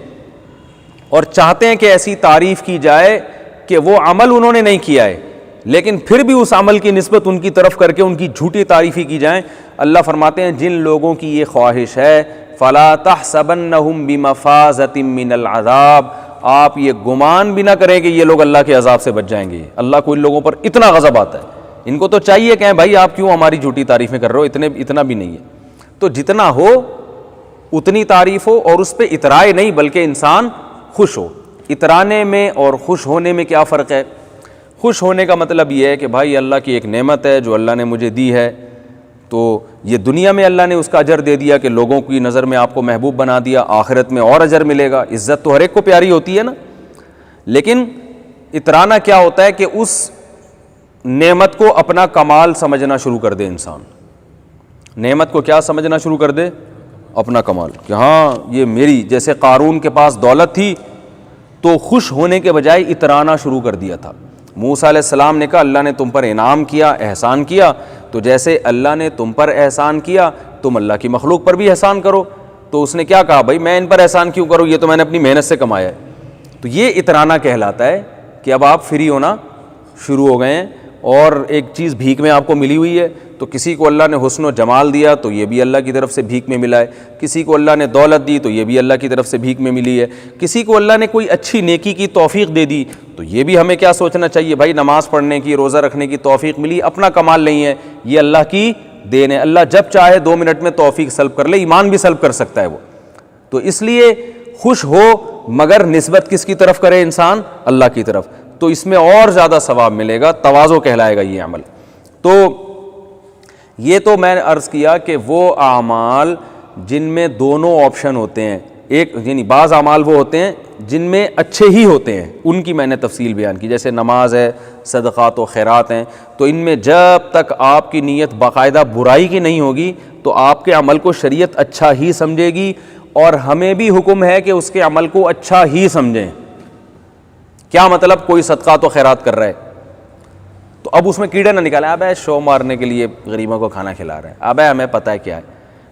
اور چاہتے ہیں کہ ایسی تعریف کی جائے کہ وہ عمل انہوں نے نہیں کیا ہے، لیکن پھر بھی اس عمل کی نسبت ان کی طرف کر کے ان کی جھوٹی تعریفی کی جائیں. اللہ فرماتے ہیں جن لوگوں کی یہ خواہش ہے فَلَا تَحْسَبَنَّهُمْ بِمَفَازَةٍ مِّنَ الْعَذَابِ، آپ یہ گمان بھی نہ کریں کہ یہ لوگ اللہ کے عذاب سے بچ جائیں گے. اللہ کو ان لوگوں پر اتنا غضب آتا ہے، ان کو تو چاہیے کہ بھائی آپ کیوں ہماری جھوٹی تعریفیں کر رہے ہو، اتنا بھی نہیں ہے. تو جتنا ہو اتنی تعریف ہو، اور اس پہ اترائے نہیں بلکہ انسان خوش ہو. اترانے میں اور خوش ہونے میں کیا فرق ہے؟ خوش ہونے کا مطلب یہ ہے کہ بھائی اللہ کی ایک نعمت ہے جو اللہ نے مجھے دی ہے، تو یہ دنیا میں اللہ نے اس کا اجر دے دیا کہ لوگوں کی نظر میں آپ کو محبوب بنا دیا، آخرت میں اور اجر ملے گا. عزت تو ہر ایک کو پیاری ہوتی ہے نا، لیکن اترانا کیا ہوتا ہے کہ اس نعمت کو اپنا کمال سمجھنا شروع کر دے. انسان نعمت کو کیا سمجھنا شروع کر دے؟ اپنا کمال، کہ ہاں یہ میری. جیسے قارون کے پاس دولت تھی تو خوش ہونے کے بجائے اترانا شروع کر دیا تھا. موسیٰ علیہ السلام نے کہا اللہ نے تم پر انعام کیا، احسان کیا، تو جیسے اللہ نے تم پر احسان کیا تم اللہ کی مخلوق پر بھی احسان کرو. تو اس نے کیا کہا؟ بھائی میں ان پر احسان کیوں کروں، یہ تو میں نے اپنی محنت سے کمایا ہے. تو یہ اترانا کہلاتا ہے کہ اب آپ فری ہونا شروع ہو گئے ہیں، اور ایک چیز بھیک میں آپ کو ملی ہوئی ہے. تو کسی کو اللہ نے حسن و جمال دیا تو یہ بھی اللہ کی طرف سے بھیک میں ملا ہے، کسی کو اللہ نے دولت دی تو یہ بھی اللہ کی طرف سے بھیک میں ملی ہے، کسی کو اللہ نے کوئی اچھی نیکی کی توفیق دے دی تو یہ بھی ہمیں کیا سوچنا چاہیے؟ بھائی نماز پڑھنے کی، روزہ رکھنے کی توفیق ملی، اپنا کمال نہیں ہے، یہ اللہ کی دین ہے. اللہ جب چاہے 2 منٹ میں توفیق سلب کر لے، ایمان بھی سلب کر سکتا ہے وہ. تو اس لیے خوش ہو، مگر نسبت کس کی طرف کرے انسان؟ اللہ کی طرف. تو اس میں اور زیادہ ثواب ملے گا، تواضع کہلائے گا یہ عمل. تو یہ تو میں نے عرض کیا کہ وہ اعمال جن میں دونوں آپشن ہوتے ہیں، ایک یعنی بعض اعمال وہ ہوتے ہیں جن میں اچھے ہی ہوتے ہیں، ان کی میں نے تفصیل بیان کی، جیسے نماز ہے، صدقات و خیرات ہیں. تو ان میں جب تک آپ کی نیت باقاعدہ برائی کی نہیں ہوگی تو آپ کے عمل کو شریعت اچھا ہی سمجھے گی، اور ہمیں بھی حکم ہے کہ اس کے عمل کو اچھا ہی سمجھیں. کیا مطلب؟ کوئی صدقات و خیرات کر رہا ہے تو اب اس میں کیڑے نہ نکالیں، اب شو مارنے کے لیے غریبوں کو کھانا کھلا رہا ہے، اب ہمیں پتہ ہے کیا ہے.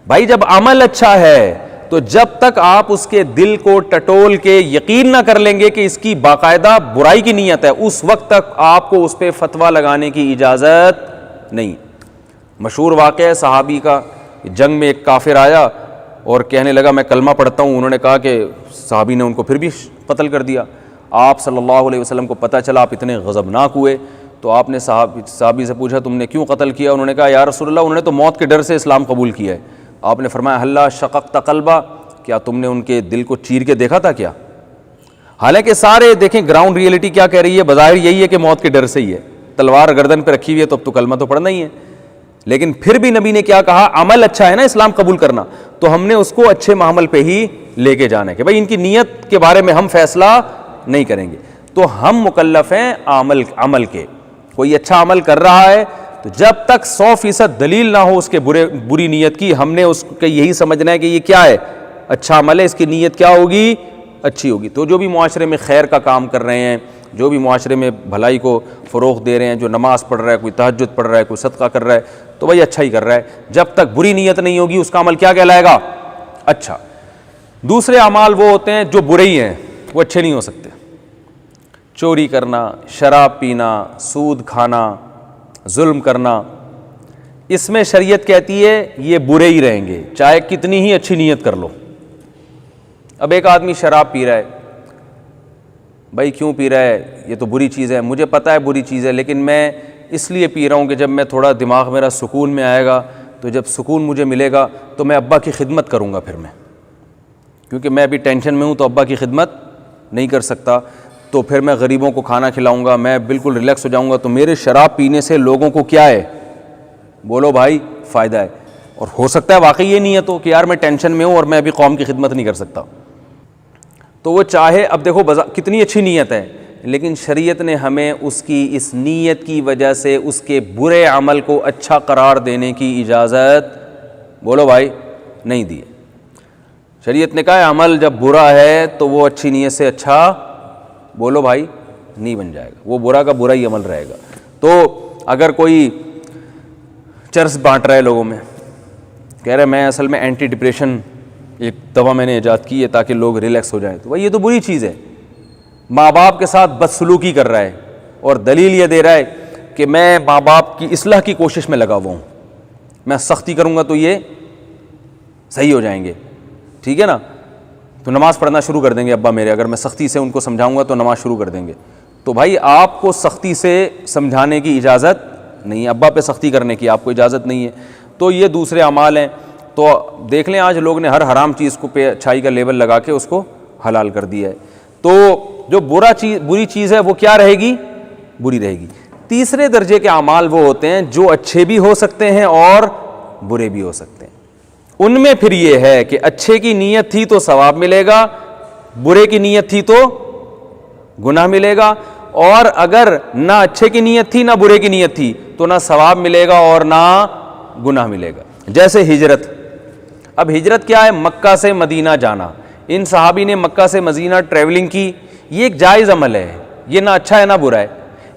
بھائی جب عمل اچھا ہے تو جب تک آپ اس کے دل کو ٹٹول کے یقین نہ کر لیں گے کہ اس کی باقاعدہ برائی کی نیت ہے، اس وقت تک آپ کو اس پہ فتویٰ لگانے کی اجازت نہیں۔ مشہور واقعہ ہے صحابی کا، جنگ میں ایک کافر آیا اور کہنے لگا میں کلمہ پڑھتا ہوں، انہوں نے کہا کہ صحابی نے ان کو پھر بھی قتل کر دیا۔ آپ صلی اللہ علیہ وسلم کو پتہ چلا، آپ اتنے غضبناک ہوئے تو آپ نے صحابی سے پوچھا تم نے کیوں قتل کیا؟ انہوں نے کہا یا رسول اللہ انہوں نے تو موت کے ڈر سے اسلام قبول کیا ہے۔ آپ نے فرمایا ہلا شققت قلبہ، کیا تم نے ان کے دل کو چیر کے دیکھا تھا کیا؟ حالانکہ سارے دیکھیں گراؤنڈ ریئلٹی کیا کہہ رہی ہے، بظاہر یہی ہے کہ موت کے ڈر سے ہی ہے، تلوار گردن پہ رکھی ہوئی ہے تو اب تو کلمہ تو پڑھنا ہی ہے، لیکن پھر بھی نبی نے کیا کہا، عمل اچھا ہے نا اسلام قبول کرنا، تو ہم نے اس کو اچھے معامل پہ ہی لے کے جانا ہے کہ بھائی ان کی نیت کے بارے میں ہم فیصلہ نہیں کریں گے، تو ہم مکلف ہیں عمل کے۔ کوئی اچھا عمل کر رہا ہے تو جب تک 100% دلیل نہ ہو اس کے بری نیت کی، ہم نے اس کو یہی سمجھنا ہے کہ یہ کیا ہے، اچھا عمل ہے، اس کی نیت کیا ہوگی، اچھی ہوگی۔ تو جو بھی معاشرے میں خیر کا کام کر رہے ہیں، جو بھی معاشرے میں بھلائی کو فروغ دے رہے ہیں، جو نماز پڑھ رہا ہے، کوئی تہجد پڑھ رہا ہے، کوئی صدقہ کر رہا ہے، تو بھائی اچھا ہی کر رہا ہے، جب تک بری نیت نہیں ہوگی اس کا عمل کیا کہلائے گا، اچھا۔ دوسرے اعمال وہ ہوتے ہیں جو برے ہی ہیں، وہ اچھے نہیں ہو سکتے۔ چوری کرنا، شراب پینا، سود کھانا، ظلم کرنا، اس میں شریعت کہتی ہے یہ برے ہی رہیں گے چاہے کتنی ہی اچھی نیت کر لو۔ اب ایک آدمی شراب پی رہا ہے، بھائی کیوں پی رہا ہے، یہ تو بری چیز ہے، مجھے پتہ ہے بری چیز ہے، لیکن میں اس لیے پی رہا ہوں کہ جب میں تھوڑا دماغ میرا سکون میں آئے گا تو جب سکون مجھے ملے گا تو میں ابا کی خدمت کروں گا، پھر میں کیونکہ میں ابھی ٹینشن میں ہوں تو ابا کی خدمت نہیں کر سکتا، تو پھر میں غریبوں کو کھانا کھلاؤں گا، میں بالکل ریلیکس ہو جاؤں گا، تو میرے شراب پینے سے لوگوں کو کیا ہے، بولو بھائی فائدہ ہے۔ اور ہو سکتا ہے واقعی یہ نیت ہو کہ یار میں ٹینشن میں ہوں اور میں ابھی قوم کی خدمت نہیں کر سکتا، تو وہ چاہے، اب دیکھو کتنی اچھی نیت ہے، لیکن شریعت نے ہمیں اس کی اس نیت کی وجہ سے اس کے برے عمل کو اچھا قرار دینے کی اجازت، بولو بھائی، نہیں دی۔ شریعت نے کہا عمل جب برا ہے تو وہ اچھی نیت سے اچھا، بولو بھائی، نہیں بن جائے گا، وہ برا کا برا ہی عمل رہے گا۔ تو اگر کوئی چرس بانٹ رہا ہے لوگوں میں، کہہ رہا ہے میں اصل میں اینٹی ڈپریشن ایک دوا میں نے ایجاد کی ہے تاکہ لوگ ریلیکس ہو جائیں، تو بھائی یہ تو بری چیز ہے۔ ماں باپ کے ساتھ بدسلوکی کر رہا ہے اور دلیل یہ دے رہا ہے کہ میں ماں باپ کی اصلاح کی کوشش میں لگا ہوا ہوں، میں سختی کروں گا تو یہ صحیح ہو جائیں گے، ٹھیک ہے نا، تو نماز پڑھنا شروع کر دیں گے ابا میرے، اگر میں سختی سے ان کو سمجھاؤں گا تو نماز شروع کر دیں گے۔ تو بھائی آپ کو سختی سے سمجھانے کی اجازت نہیں ہے، ابا پہ سختی کرنے کی آپ کو اجازت نہیں ہے۔ تو یہ دوسرے اعمال ہیں۔ تو دیکھ لیں آج لوگ نے ہر حرام چیز کو پہ اچھائی کا لیبل لگا کے اس کو حلال کر دیا ہے۔ تو جو بری چیز ہے وہ کیا رہے گی، بری رہے گی۔ تیسرے درجے کے اعمال وہ ہوتے ہیں جو اچھے بھی ہو سکتے ہیں اور برے بھی ہو سکتے ہیں۔ ان میں پھر یہ ہے کہ اچھے کی نیت تھی تو ثواب ملے گا، برے کی نیت تھی تو گناہ ملے گا، اور اگر نہ اچھے کی نیت تھی نہ برے کی نیت تھی تو نہ ثواب ملے گا اور نہ گناہ ملے گا۔ جیسے ہجرت، اب ہجرت کیا ہے، مکہ سے مدینہ جانا۔ ان صحابی نے مکہ سے مدینہ ٹریولنگ کی، یہ ایک جائز عمل ہے، یہ نہ اچھا ہے نہ برا ہے۔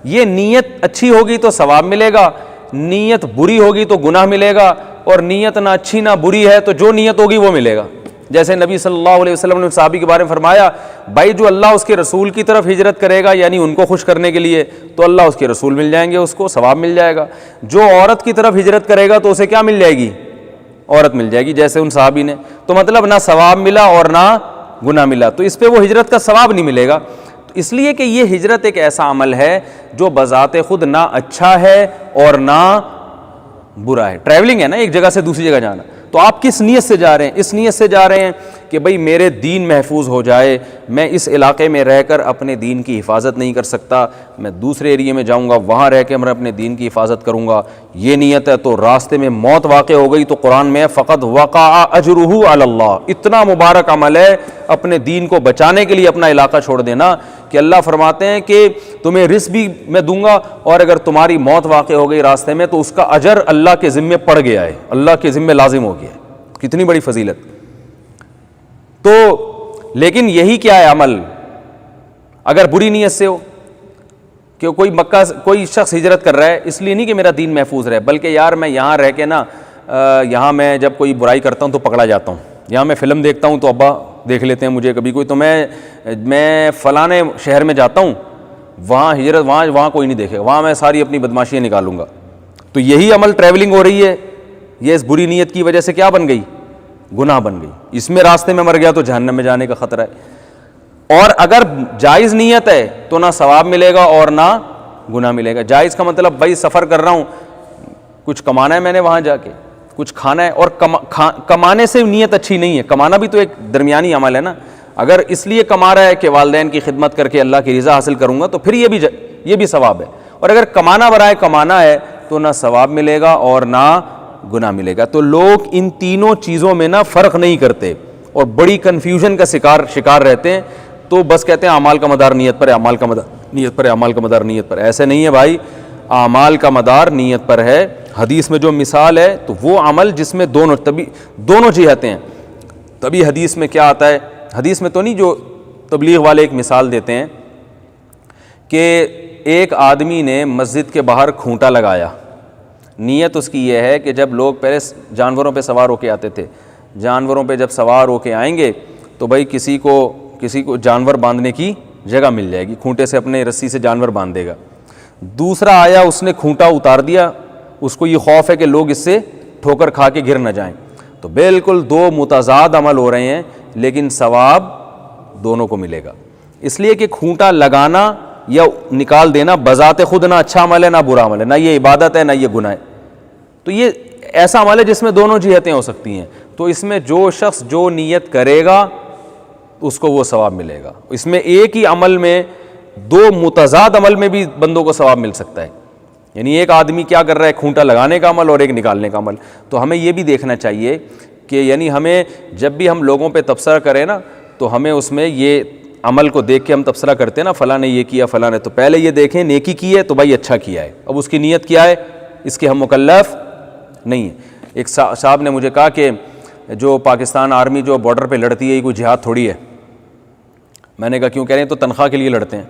یہ نیت اچھی ہوگی تو ثواب ملے گا، نیت بری ہوگی تو گناہ ملے گا، اور نیت نہ اچھی نہ بری ہے تو جو نیت ہوگی وہ ملے گا۔ جیسے نبی صلی اللہ علیہ وسلم نے صحابی کے بارے میں فرمایا، بھائی جو اللہ اس کے رسول کی طرف ہجرت کرے گا یعنی ان کو خوش کرنے کے لیے، تو اللہ اس کے رسول مل جائیں گے، اس کو ثواب مل جائے گا۔ جو عورت کی طرف ہجرت کرے گا تو اسے کیا مل جائے گی، عورت مل جائے گی، جیسے ان صحابی نے۔ تو مطلب نہ ثواب ملا اور نہ گناہ ملا، تو اس پہ وہ ہجرت کا ثواب نہیں ملے گا۔ اس لیے کہ یہ ہجرت ایک ایسا عمل ہے جو بذات خود نہ اچھا ہے اور نہ برا ہے۔ ٹریولنگ ہے نا، ایک جگہ سے دوسری جگہ جانا، تو آپ کس نیت سے جا رہے ہیں؟ اس نیت سے جا رہے ہیں کہ بھئی میرے دین محفوظ ہو جائے، میں اس علاقے میں رہ کر اپنے دین کی حفاظت نہیں کر سکتا، میں دوسرے ایریے میں جاؤں گا، وہاں رہ کے میں اپنے دین کی حفاظت کروں گا، یہ نیت ہے۔ تو راستے میں موت واقع ہو گئی تو قرآن میں فقط وقع اجرہ علی اللہ، اتنا مبارک عمل ہے اپنے دین کو بچانے کے لیے اپنا علاقہ چھوڑ دینا، کہ اللہ فرماتے ہیں کہ تمہیں رزق بھی میں دوں گا، اور اگر تمہاری موت واقع ہو گئی راستے میں تو اس کا اجر اللہ کے ذمے پڑ گیا ہے، اللہ کے ذمے لازم ہو گیا ہے۔ کتنی بڑی فضیلت۔ تو لیکن یہی کیا ہے عمل، اگر بری نیت سے ہو کہ کوئی شخص ہجرت کر رہا ہے اس لیے نہیں کہ میرا دین محفوظ رہے، بلکہ یار میں یہاں رہ کے نا، یہاں میں جب کوئی برائی کرتا ہوں تو پکڑا جاتا ہوں، یہاں میں فلم دیکھتا ہوں تو ابا دیکھ لیتے ہیں مجھے کبھی کوئی، تو میں فلانے شہر میں جاتا ہوں، وہاں ہجرت وہاں کوئی نہیں دیکھے گا، وہاں میں ساری اپنی بدماشیاں نکالوں گا. تو یہی عمل ٹریولنگ ہو رہی ہے، یہ اس بری نیت کی وجہ سے کیا بن گئی؟ گناہ بن گئی. اس میں راستے میں مر گیا تو جہنم میں جانے کا خطرہ ہے. اور اگر جائز نیت ہے تو نہ ثواب ملے گا اور نہ گناہ ملے گا. جائز کا مطلب بھائی سفر کر رہا ہوں، کچھ کمانا ہے میں نے وہاں جا کے، کچھ کھانا ہے، اور کمانے سے نیت اچھی نہیں ہے. کمانا بھی تو ایک درمیانی عمل ہے نا. اگر اس لیے کما رہا ہے کہ والدین کی خدمت کر کے اللہ کی رضا حاصل کروں گا تو پھر یہ بھی ثواب ہے. اور اگر کمانا برائے کمانا ہے تو نہ ثواب ملے گا اور نہ گناہ ملے گا. تو لوگ ان تینوں چیزوں میں نا فرق نہیں کرتے اور بڑی کنفیوژن کا شکار رہتے ہیں. تو بس کہتے ہیں اعمال کا مدار نیت پر ہے، اعمال کا مدار نیت پر ہے، اعمال کا مدار نیت پر ہے. ایسے نہیں ہے بھائی، اعمال کا مدار نیت پر ہے. حدیث میں جو مثال ہے تو وہ عمل جس میں دونوں جہتیں ہیں. تبھی حدیث میں کیا آتا ہے، حدیث میں تو نہیں، جو تبلیغ والے ایک مثال دیتے ہیں کہ ایک آدمی نے مسجد کے باہر کھونٹا لگایا. نیت اس کی یہ ہے کہ جب لوگ پہلے جانوروں پہ سوار ہو کے آتے تھے، جانوروں پہ جب سوار ہو کے آئیں گے تو بھائی کسی کو جانور باندھنے کی جگہ مل جائے گی، کھونٹے سے اپنے رسی سے جانور باندھ دے گا. دوسرا آیا، اس نے کھونٹا اتار دیا، اس کو یہ خوف ہے کہ لوگ اس سے ٹھوکر کھا کے گر نہ جائیں. تو بالکل دو متضاد عمل ہو رہے ہیں لیکن ثواب دونوں کو ملے گا. اس لیے کہ کھونٹا لگانا یا نکال دینا بذات خود نہ اچھا عمل ہے نہ برا عمل ہے، نہ یہ عبادت ہے نہ یہ گناہ ہے. تو یہ ایسا عمل ہے جس میں دونوں جہتیں ہو سکتی ہیں. تو اس میں جو شخص جو نیت کرے گا اس کو وہ ثواب ملے گا. اس میں ایک ہی عمل میں دو متضاد عمل میں بھی بندوں کو ثواب مل سکتا ہے. یعنی ایک آدمی کیا کر رہا ہے، کھونٹا لگانے کا عمل اور ایک نکالنے کا عمل. تو ہمیں یہ بھی دیکھنا چاہیے کہ یعنی ہمیں جب بھی ہم لوگوں پہ تبصرہ کریں نا تو ہمیں اس میں یہ عمل کو دیکھ کے ہم تبصرہ کرتے ہیں نا، فلاں نے یہ کیا فلاں نے، تو پہلے یہ دیکھیں نیکی کی ہے تو بھائی اچھا کیا ہے. اب اس کی نیت کیا ہے اس کے ہم مکلف نہیں ہیں. ایک صاحب نے مجھے کہا کہ جو پاکستان آرمی جو بارڈر پہ لڑتی ہے یہ کوئی جہاد تھوڑی ہے. میں نے کہا کیوں؟ کہہ رہے ہیں تو تنخواہ کے لیے لڑتے ہیں.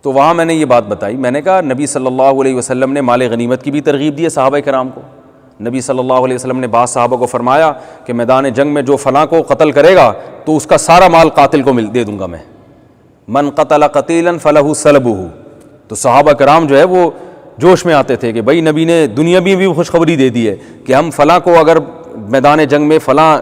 تو وہاں میں نے یہ بات بتائی، میں نے کہا نبی صلی اللہ علیہ وسلم نے مال غنیمت کی بھی ترغیب دی ہے صحابہ کرام کو. نبی صلی اللہ علیہ وسلم نے بعض صحابہ کو فرمایا کہ میدان جنگ میں جو فلاں کو قتل کرے گا تو اس کا سارا مال قاتل کو دے دوں گا میں. من قتل قتیلا فلہ سلبہ. تو صحابہ کرام جو ہے وہ جوش میں آتے تھے کہ بھائی نبی نے دنیا بھی خوشخبری دے دی ہے کہ ہم فلاں کو اگر میدان جنگ میں فلاں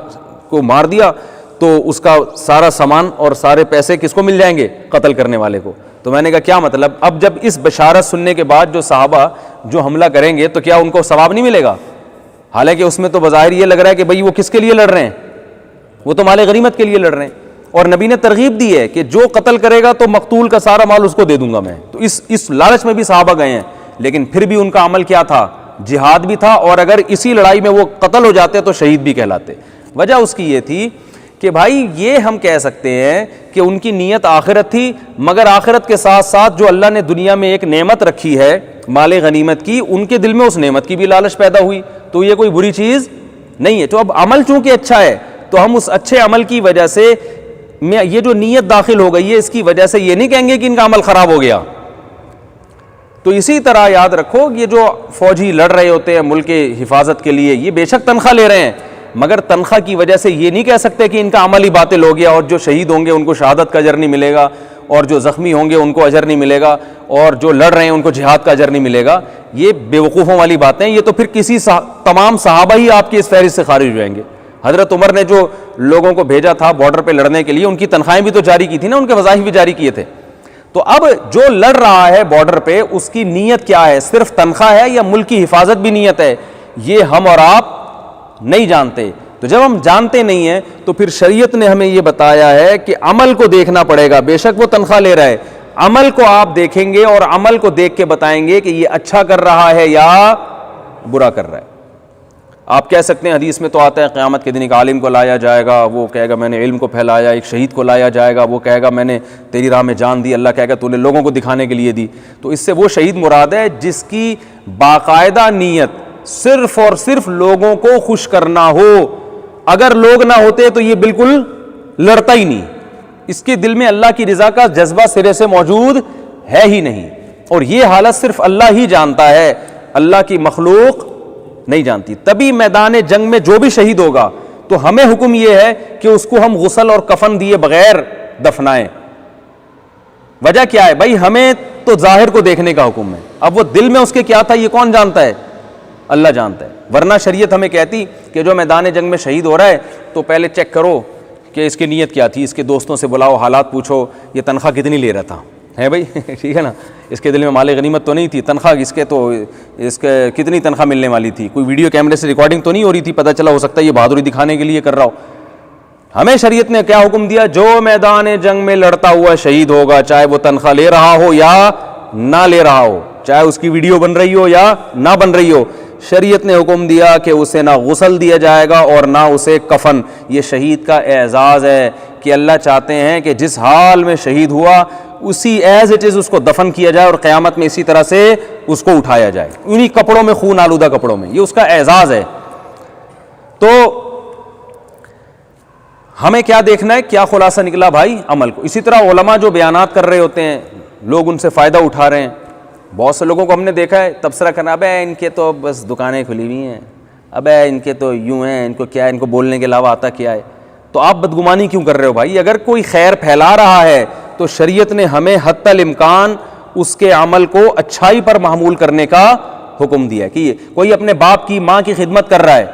کو مار دیا تو اس کا سارا سامان اور سارے پیسے کس کو مل جائیں گے؟ قتل کرنے والے کو. تو میں نے کہا کیا مطلب؟ اب جب اس بشارت سننے کے بعد جو صحابہ جو حملہ کریں گے تو کیا ان کو ثواب نہیں ملے گا؟ حالانکہ اس میں تو بظاہر یہ لگ رہا ہے کہ بھئی وہ کس کے لیے لڑ رہے ہیں، وہ تو مال غنیمت کے لیے لڑ رہے ہیں. اور نبی نے ترغیب دی ہے کہ جو قتل کرے گا تو مقتول کا سارا مال اس کو دے دوں گا میں. تو اس لالچ میں بھی صحابہ گئے ہیں، لیکن پھر بھی ان کا عمل کیا تھا؟ جہاد بھی تھا. اور اگر اسی لڑائی میں وہ قتل ہو جاتے تو شہید بھی کہلاتے. وجہ اس کی یہ تھی کہ بھائی یہ ہم کہہ سکتے ہیں کہ ان کی نیت آخرت تھی، مگر آخرت کے ساتھ ساتھ جو اللہ نے دنیا میں ایک نعمت رکھی ہے مال غنیمت کی، ان کے دل میں اس نعمت کی بھی لالچ پیدا ہوئی. تو یہ کوئی بری چیز نہیں ہے. تو اب عمل چونکہ اچھا ہے تو ہم اس اچھے عمل کی وجہ سے یہ جو نیت داخل ہو گئی ہے اس کی وجہ سے یہ نہیں کہیں گے کہ ان کا عمل خراب ہو گیا. تو اسی طرح یاد رکھو یہ جو فوجی لڑ رہے ہوتے ہیں ملک کی حفاظت کے لیے، یہ بے شک تنخواہ لے رہے ہیں، مگر تنخواہ کی وجہ سے یہ نہیں کہہ سکتے کہ ان کا عمل ہی باطل ہو گیا، اور جو شہید ہوں گے ان کو شہادت کا اجر نہیں ملے گا، اور جو زخمی ہوں گے ان کو اجر نہیں ملے گا، اور جو لڑ رہے ہیں ان کو جہاد کا اجر نہیں ملے گا. یہ بیوقوفوں والی باتیں. یہ تو پھر تمام صحابہ ہی آپ کی اس فہرست سے خارج ہو جائیں گے. حضرت عمر نے جو لوگوں کو بھیجا تھا بارڈر پہ لڑنے کے لیے، ان کی تنخواہیں بھی تو جاری کی تھی نا، ان کے وظائف بھی جاری کیے تھے. تو اب جو لڑ رہا ہے بارڈر پہ اس کی نیت کیا ہے؟ صرف تنخواہ ہے یا ملک کی حفاظت بھی نیت ہے؟ یہ ہم اور آپ نہیں جانتے. تو جب ہم جانتے نہیں ہیں تو پھر شریعت نے ہمیں یہ بتایا ہے کہ عمل کو دیکھنا پڑے گا. بے شک وہ تنخواہ لے رہا ہے، عمل کو آپ دیکھیں گے اور عمل کو دیکھ کے بتائیں گے کہ یہ اچھا کر رہا ہے یا برا کر رہا ہے. آپ کہہ سکتے ہیں حدیث میں تو آتا ہے قیامت کے دن ایک عالم کو لایا جائے گا، وہ کہے گا میں نے علم کو پھیلایا. ایک شہید کو لایا جائے گا، وہ کہے گا میں نے تیری راہ میں جان دی. اللہ کہے گا تو نے لوگوں کو دکھانے کے لیے دی. تو اس سے وہ شہید مراد ہے جس کی باقاعدہ نیت صرف اور صرف لوگوں کو خوش کرنا ہو. اگر لوگ نہ ہوتے تو یہ بالکل لڑتا ہی نہیں. اس کے دل میں اللہ کی رضا کا جذبہ سرے سے موجود ہے ہی نہیں. اور یہ حالت صرف اللہ ہی جانتا ہے، اللہ کی مخلوق نہیں جانتی. تبھی میدان جنگ میں جو بھی شہید ہوگا تو ہمیں حکم یہ ہے کہ اس کو ہم غسل اور کفن دیے بغیر دفنائیں. وجہ کیا ہے بھائی؟ ہمیں تو ظاہر کو دیکھنے کا حکم ہے, اب وہ دل میں اس کے کیا تھا یہ کون جانتا ہے؟ اللہ جانتا ہے. ورنہ شریعت ہمیں کہتی کہ جو میدان جنگ میں شہید ہو رہا ہے تو پہلے چیک کرو کہ اس کی نیت کیا تھی, اس کے دوستوں سے بلاؤ, حالات پوچھو, یہ تنخواہ کتنی لے رہا تھا, ہے بھائی ٹھیک ہے نا, اس کے دل میں مال غنیمت تو نہیں تھی, تنخواہ اس کے کتنی تنخواہ ملنے والی تھی, کوئی ویڈیو کیمرے سے ریکارڈنگ تو نہیں ہو رہی تھی, پتہ چلا ہو سکتا ہے یہ بہادری دکھانے کے لیے کر رہا ہو. ہمیں شریعت نے کیا حکم دیا؟ جو میدان جنگ میں لڑتا ہوا شہید ہوگا, چاہے وہ تنخواہ لے رہا ہو یا نہ لے رہا ہو, چاہے اس کی ویڈیو بن رہی ہو یا نہ بن رہی ہو, شریعت نے حکم دیا کہ اسے نہ غسل دیا جائے گا اور نہ اسے کفن. یہ شہید کا اعزاز ہے کہ اللہ چاہتے ہیں کہ جس حال میں شہید ہوا اسی ایز اٹ از اس کو دفن کیا جائے اور قیامت میں اسی طرح سے اس کو اٹھایا جائے, انہی کپڑوں میں, خون آلودہ کپڑوں میں. یہ اس کا اعزاز ہے. تو ہمیں کیا دیکھنا ہے, کیا خلاصہ نکلا بھائی؟ عمل کو. اسی طرح علماء جو بیانات کر رہے ہوتے ہیں, لوگ ان سے فائدہ اٹھا رہے ہیں. بہت سے لوگوں کو ہم نے دیکھا ہے تبصرہ کرنا, ابے ان کے تو بس دکانیں کھلی ہوئی ہیں, ابے ان کے تو یوں ہیں, ان کو کیا ہے, ان کو بولنے کے علاوہ آتا کیا ہے. تو آپ بدگمانی کیوں کر رہے ہو بھائی؟ اگر کوئی خیر پھیلا رہا ہے تو شریعت نے ہمیں حتی الامکان اس کے عمل کو اچھائی پر محمول کرنے کا حکم دیا ہے. کہ کوئی اپنے باپ کی ماں کی خدمت کر رہا ہے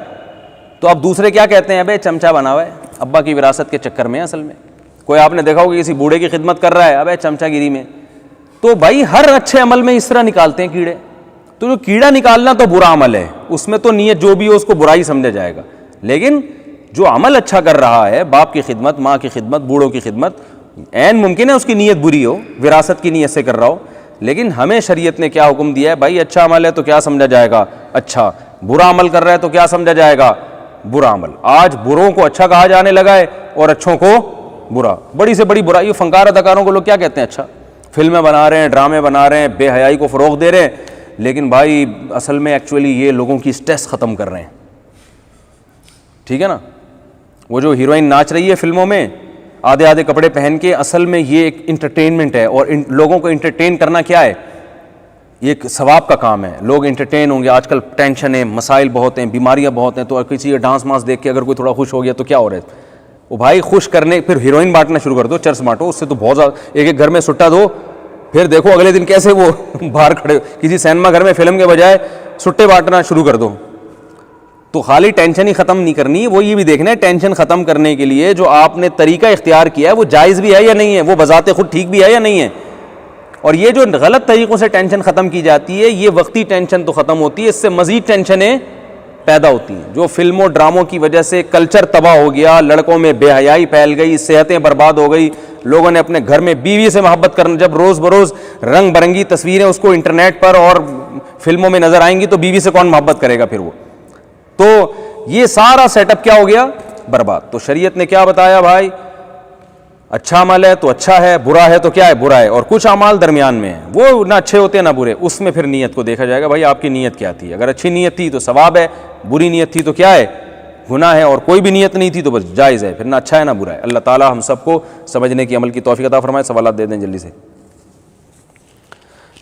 تو اب دوسرے کیا کہتے ہیں؟ ابے چمچا بنا ہوا ہے, ابا کی وراثت کے چکر میں. اصل میں کوئی آپ نے دیکھا ہوگا کسی بوڑھے کی خدمت کر رہا ہے, ابے چمچا گیری میں. تو بھائی ہر اچھے عمل میں اس طرح نکالتے ہیں کیڑے. تو جو کیڑا نکالنا تو برا عمل ہے, اس میں تو نیت جو بھی ہو اس کو برائی سمجھا جائے گا. لیکن جو عمل اچھا کر رہا ہے, باپ کی خدمت, ماں کی خدمت, بوڑھوں کی خدمت, عین ممکن ہے اس کی نیت بری ہو, وراثت کی نیت سے کر رہا ہو, لیکن ہمیں شریعت نے کیا حکم دیا ہے بھائی؟ اچھا عمل ہے تو کیا سمجھا جائے گا؟ اچھا. برا عمل کر رہا ہے تو کیا سمجھا جائے گا؟ برا عمل. آج بروں کو اچھا کہا جانے لگا ہے اور اچھوں کو برا. بڑی سے بڑی برائی. فنکار اداکاروں کو لوگ کیا کہتے ہیں؟ اچھا. فلمیں بنا رہے ہیں, ڈرامے بنا رہے ہیں, بے حیائی کو فروغ دے رہے ہیں, لیکن بھائی اصل میں ایکچولی یہ لوگوں کی سٹریس ختم کر رہے ہیں. ٹھیک ہے نا. وہ جو ہیروئن ناچ رہی ہے فلموں میں آدھے آدھے کپڑے پہن کے, اصل میں یہ ایک انٹرٹینمنٹ ہے, اور لوگوں کو انٹرٹین کرنا کیا ہے؟ یہ ایک ثواب کا کام ہے. لوگ انٹرٹین ہوں گے. آج کل ٹینشن ہے, مسائل بہت ہیں, بیماریاں بہت ہیں, تو کسی ڈانس مانس دیکھ کے اگر کوئی تھوڑا خوش ہو گیا تو کیا ہو رہا ہے؟ وہ بھائی خوش کرنے, پھر ہیروئن بانٹنا شروع کر دو, چرس بانٹو, اس سے تو بہت زیادہ. ایک ایک گھر میں سٹا دو, پھر دیکھو اگلے دن کیسے وہ باہر کھڑے, کسی سینما گھر میں فلم کے بجائے سٹے بانٹنا شروع کر دو. تو خالی ٹینشن ہی ختم نہیں کرنی, وہ یہ بھی دیکھنا ہے ٹینشن ختم کرنے کے لیے جو آپ نے طریقہ اختیار کیا ہے وہ جائز بھی ہے یا نہیں ہے, وہ بذات خود ٹھیک بھی ہے یا نہیں ہے. اور یہ جو غلط طریقوں سے ٹینشن ختم کی جاتی ہے, یہ وقتی ٹینشن تو ختم ہوتی ہے, اس سے مزید ٹینشنیں پیدا ہوتی ہیں. جو فلموں ڈراموں کی وجہ سے کلچر تباہ ہو گیا, لڑکوں میں بے حیائی پھیل گئی, صحتیں برباد ہو گئی, لوگوں نے اپنے گھر میں بیوی سے محبت کرنا, جب روز بروز رنگ برنگی تصویریں اس کو انٹرنیٹ پر اور فلموں میں نظر آئیں گی تو بیوی سے کون محبت کرے گا پھر وہ. تو یہ سارا سیٹ اپ کیا ہو گیا؟ برباد. تو شریعت نے کیا بتایا بھائی؟ اچھا عمل ہے تو اچھا ہے, برا ہے تو کیا ہے؟ برا ہے. اور کچھ اعمال درمیان میں ہیں, وہ نہ اچھے ہوتے نہ برے, اس میں پھر نیت کو دیکھا جائے گا بھائی آپ کی نیت کیا تھی. اگر اچھی نیت تھی تو ثواب ہے, بری نیت تھی تو کیا ہے؟ گناہ ہے. اور کوئی بھی نیت نہیں تھی تو بس جائز ہے, پھر نہ اچھا ہے نہ برا ہے. اللہ تعالی ہم سب کو سمجھنے کی عمل کی توفیق عطا فرمائے. سوالات دے دیں جلدی سے.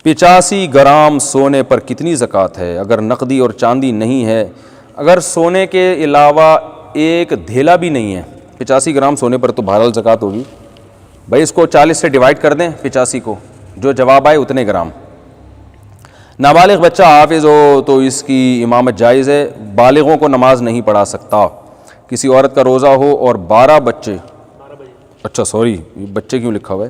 85 گرام سونے پر کتنی زکوٰۃ ہے اگر نقدی اور چاندی نہیں ہے؟ اگر سونے کے علاوہ ایک دھیلا بھی نہیں ہے, 85 گرام سونے پر تو بہرحال زکوٰۃ ہوگی. بھائی اس کو 40 سے ڈیوائڈ کر دیں 85 کو, جو جواب آئے اتنے گرام. نابالغ بچہ حافظ ہو تو اس کی امامت جائز ہے, بالغوں کو نماز نہیں پڑھا سکتا. کسی عورت کا روزہ ہو اور 12 بچے, اچھا سوری بچے کیوں لکھا ہوا ہے,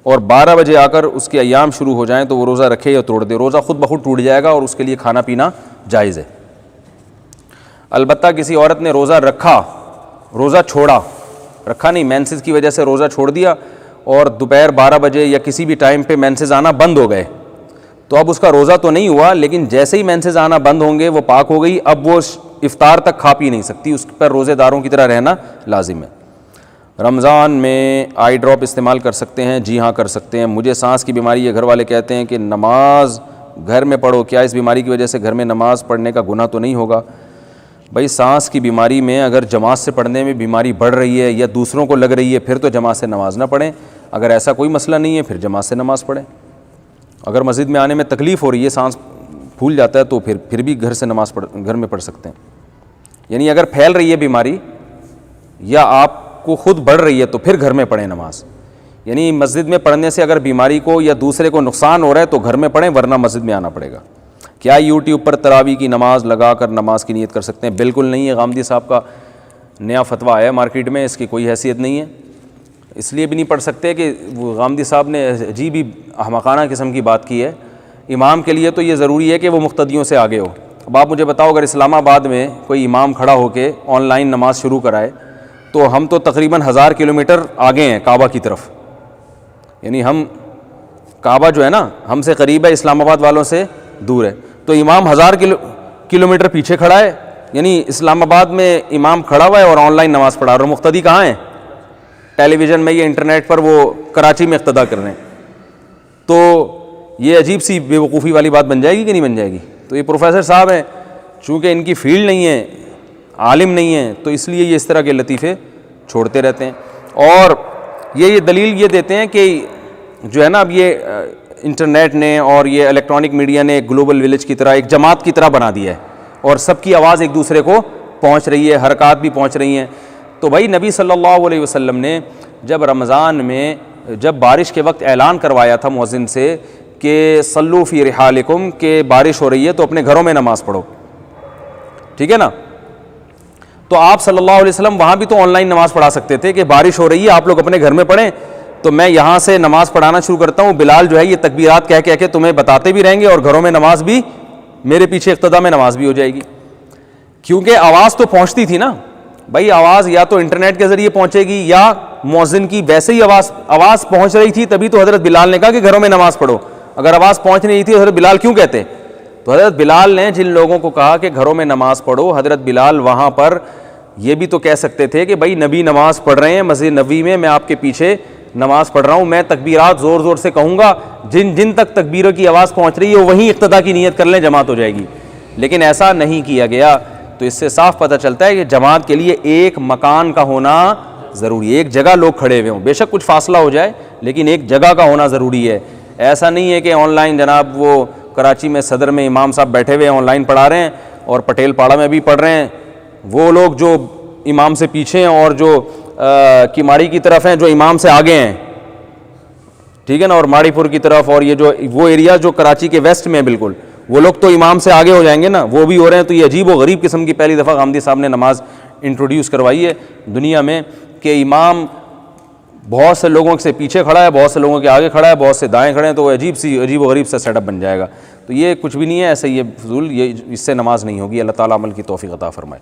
اور 12 بجے آ کر اس کے ایام شروع ہو جائیں تو وہ روزہ رکھے یا توڑ دے؟ روزہ خود بخود ٹوٹ جائے گا اور اس کے لیے کھانا پینا جائز ہے. البتہ کسی عورت نے روزہ رکھا, روزہ چھوڑا, رکھا نہیں, مینسز کی وجہ سے روزہ چھوڑ دیا, اور دوپہر 12 بجے یا کسی بھی ٹائم پہ مینسز آنا بند ہو گئے, تو اب اس کا روزہ تو نہیں ہوا, لیکن جیسے ہی مینسز آنا بند ہوں گے وہ پاک ہو گئی, اب وہ افطار تک کھا پی نہیں سکتی, اس پر روزے داروں کی طرح رہنا لازم ہے. رمضان میں آئی ڈراپ استعمال کر سکتے ہیں؟ جی ہاں کر سکتے ہیں. مجھے سانس کی بیماری ہے, گھر والے کہتے ہیں کہ نماز گھر میں پڑھو, کیا اس بیماری کی وجہ سے گھر میں نماز پڑھنے کا گناہ تو نہیں ہوگا؟ بھائی سانس کی بیماری میں اگر جماعت سے پڑھنے میں بیماری بڑھ رہی ہے یا دوسروں کو لگ رہی ہے پھر تو جماعت سے نماز نہ پڑھیں. اگر ایسا کوئی مسئلہ نہیں ہے پھر جماعت سے نماز پڑھیں. اگر مسجد میں آنے میں تکلیف ہو رہی ہے, سانس پھول جاتا ہے, تو پھر بھی گھر سے نماز گھر میں پڑھ سکتے ہیں. یعنی اگر پھیل رہی ہے بیماری یا آپ کو خود بڑھ رہی ہے تو پھر گھر میں پڑھیں نماز. یعنی مسجد میں پڑھنے سے اگر بیماری کو یا دوسرے کو نقصان ہو رہا ہے تو گھر میں پڑھیں, ورنہ مسجد میں آنا پڑے گا. کیا یوٹیوب پر تراویح کی نماز لگا کر نماز کی نیت کر سکتے ہیں؟ بالکل نہیں ہے. غامدی صاحب کا نیا فتویٰ آیا مارکیٹ میں, اس کی کوئی حیثیت نہیں ہے. اس لیے بھی نہیں پڑھ سکتے کہ وہ غامدی صاحب نے عجیب ہی احمقانہ قسم کی بات کی ہے. امام کے لیے تو یہ ضروری ہے کہ وہ مقتدیوں سے آگے ہو. اب آپ مجھے بتاؤ, اگر اسلام آباد میں کوئی امام کھڑا ہو کے آن لائن نماز شروع کرائے تو ہم تو تقریباً 1000 کلومیٹر آگے ہیں کعبہ کی طرف. یعنی ہم کعبہ جو ہے نا ہم سے قریب ہے, اسلام آباد والوں سے دور ہے. تو امام 1000 کلومیٹر پیچھے کھڑا ہے. یعنی اسلام آباد میں امام کھڑا ہوا ہے اور آن لائن نماز پڑھا رہا ہے. مقتدی کہاں ہیں؟ ٹیلی ویژن میں یا انٹرنیٹ پر وہ کراچی میں اقتدا کر رہے ہیں. تو یہ عجیب سی بے وقوفی والی بات بن جائے گی کہ نہیں بن جائے گی؟ تو یہ پروفیسر صاحب ہیں, چونکہ ان کی فیلڈ نہیں ہے, عالم نہیں ہیں, تو اس لیے یہ اس طرح کے لطیفے چھوڑتے رہتے ہیں. اور یہ دلیل یہ دیتے ہیں کہ جو ہے نا اب یہ انٹرنیٹ نے اور یہ الیکٹرانک میڈیا نے ایک گلوبل ولیج کی طرح, ایک جماعت کی طرح بنا دیا ہے, اور سب کی آواز ایک دوسرے کو پہنچ رہی ہے, حرکات بھی پہنچ رہی ہیں. تو بھائی نبی صلی اللہ علیہ وسلم نے جب رمضان میں جب بارش کے وقت اعلان کروایا تھا مؤذن سے کہ صلو فی رحالکم, کہ بارش ہو رہی ہے تو اپنے گھروں میں نماز پڑھو, ٹھیک ہے نا, تو آپ صلی اللہ علیہ وسلم وہاں بھی تو آن لائن نماز پڑھا سکتے تھے کہ بارش ہو رہی ہے آپ لوگ اپنے گھر میں پڑھیں, تو میں یہاں سے نماز پڑھانا شروع کرتا ہوں. بلال جو ہے یہ تکبیرات کہہ کے تمہیں بتاتے بھی رہیں گے اور گھروں میں نماز بھی, میرے پیچھے اقتدا میں نماز بھی ہو جائے گی. کیونکہ آواز تو پہنچتی تھی نا بھائی, آواز یا تو انٹرنیٹ کے ذریعے پہنچے گی یا مؤذن کی ویسے ہی آواز پہنچ رہی تھی, تبھی تو حضرت بلال نے کہا کہ گھروں میں نماز پڑھو. اگر آواز پہنچ نہیں تھی حضرت بلال کیوں کہتے؟ تو حضرت بلال نے جن لوگوں کو کہا کہ گھروں میں نماز پڑھو, حضرت بلال وہاں پر یہ بھی تو کہہ سکتے تھے کہ بھائی نبی نماز پڑھ رہے ہیں مسجد نبوی میں آپ کے پیچھے نماز پڑھ رہا ہوں, میں تکبیرات زور زور سے کہوں گا, جن تک تکبیروں کی آواز پہنچ رہی ہے وہیں اقتدا کی نیت کر لیں, جماعت ہو جائے گی. لیکن ایسا نہیں کیا گیا. تو اس سے صاف پتہ چلتا ہے کہ جماعت کے لیے ایک مکان کا ہونا ضروری ہے, ایک جگہ لوگ کھڑے ہوئے ہوں, بے شک کچھ فاصلہ ہو جائے لیکن ایک جگہ کا ہونا ضروری ہے. ایسا نہیں ہے کہ آن لائن جناب وہ کراچی میں صدر میں امام صاحب بیٹھے ہوئے آن لائن پڑھا رہے ہیں اور پٹیل پاڑا میں بھی پڑھ رہے ہیں, وہ لوگ جو امام سے پیچھے ہیں اور جو کماڑی کی طرف ہیں جو امام سے آگے ہیں, ٹھیک ہے نا, اور ماڑی پور کی طرف اور یہ جو وہ ایریا جو کراچی کے ویسٹ میں بالکل, وہ لوگ تو امام سے آگے ہو جائیں گے نا, وہ بھی ہو رہے ہیں. تو یہ عجیب و غریب قسم کی پہلی دفعہ غامدی صاحب نے نماز انٹروڈیوس کروائی ہے دنیا میں کہ امام بہت سے لوگوں سے پیچھے کھڑا ہے, بہت سے لوگوں کے آگے کھڑا ہے, بہت سے دائیں کھڑے ہیں, تو وہ عجیب و غریب سا سیٹ اپ بن جائے گا. تو یہ کچھ بھی نہیں ہے ایسے, یہ فضول, یہ اس سے نماز نہیں ہوگی. اللہ تعالیٰ عمل کی توفیق عطا فرمائے.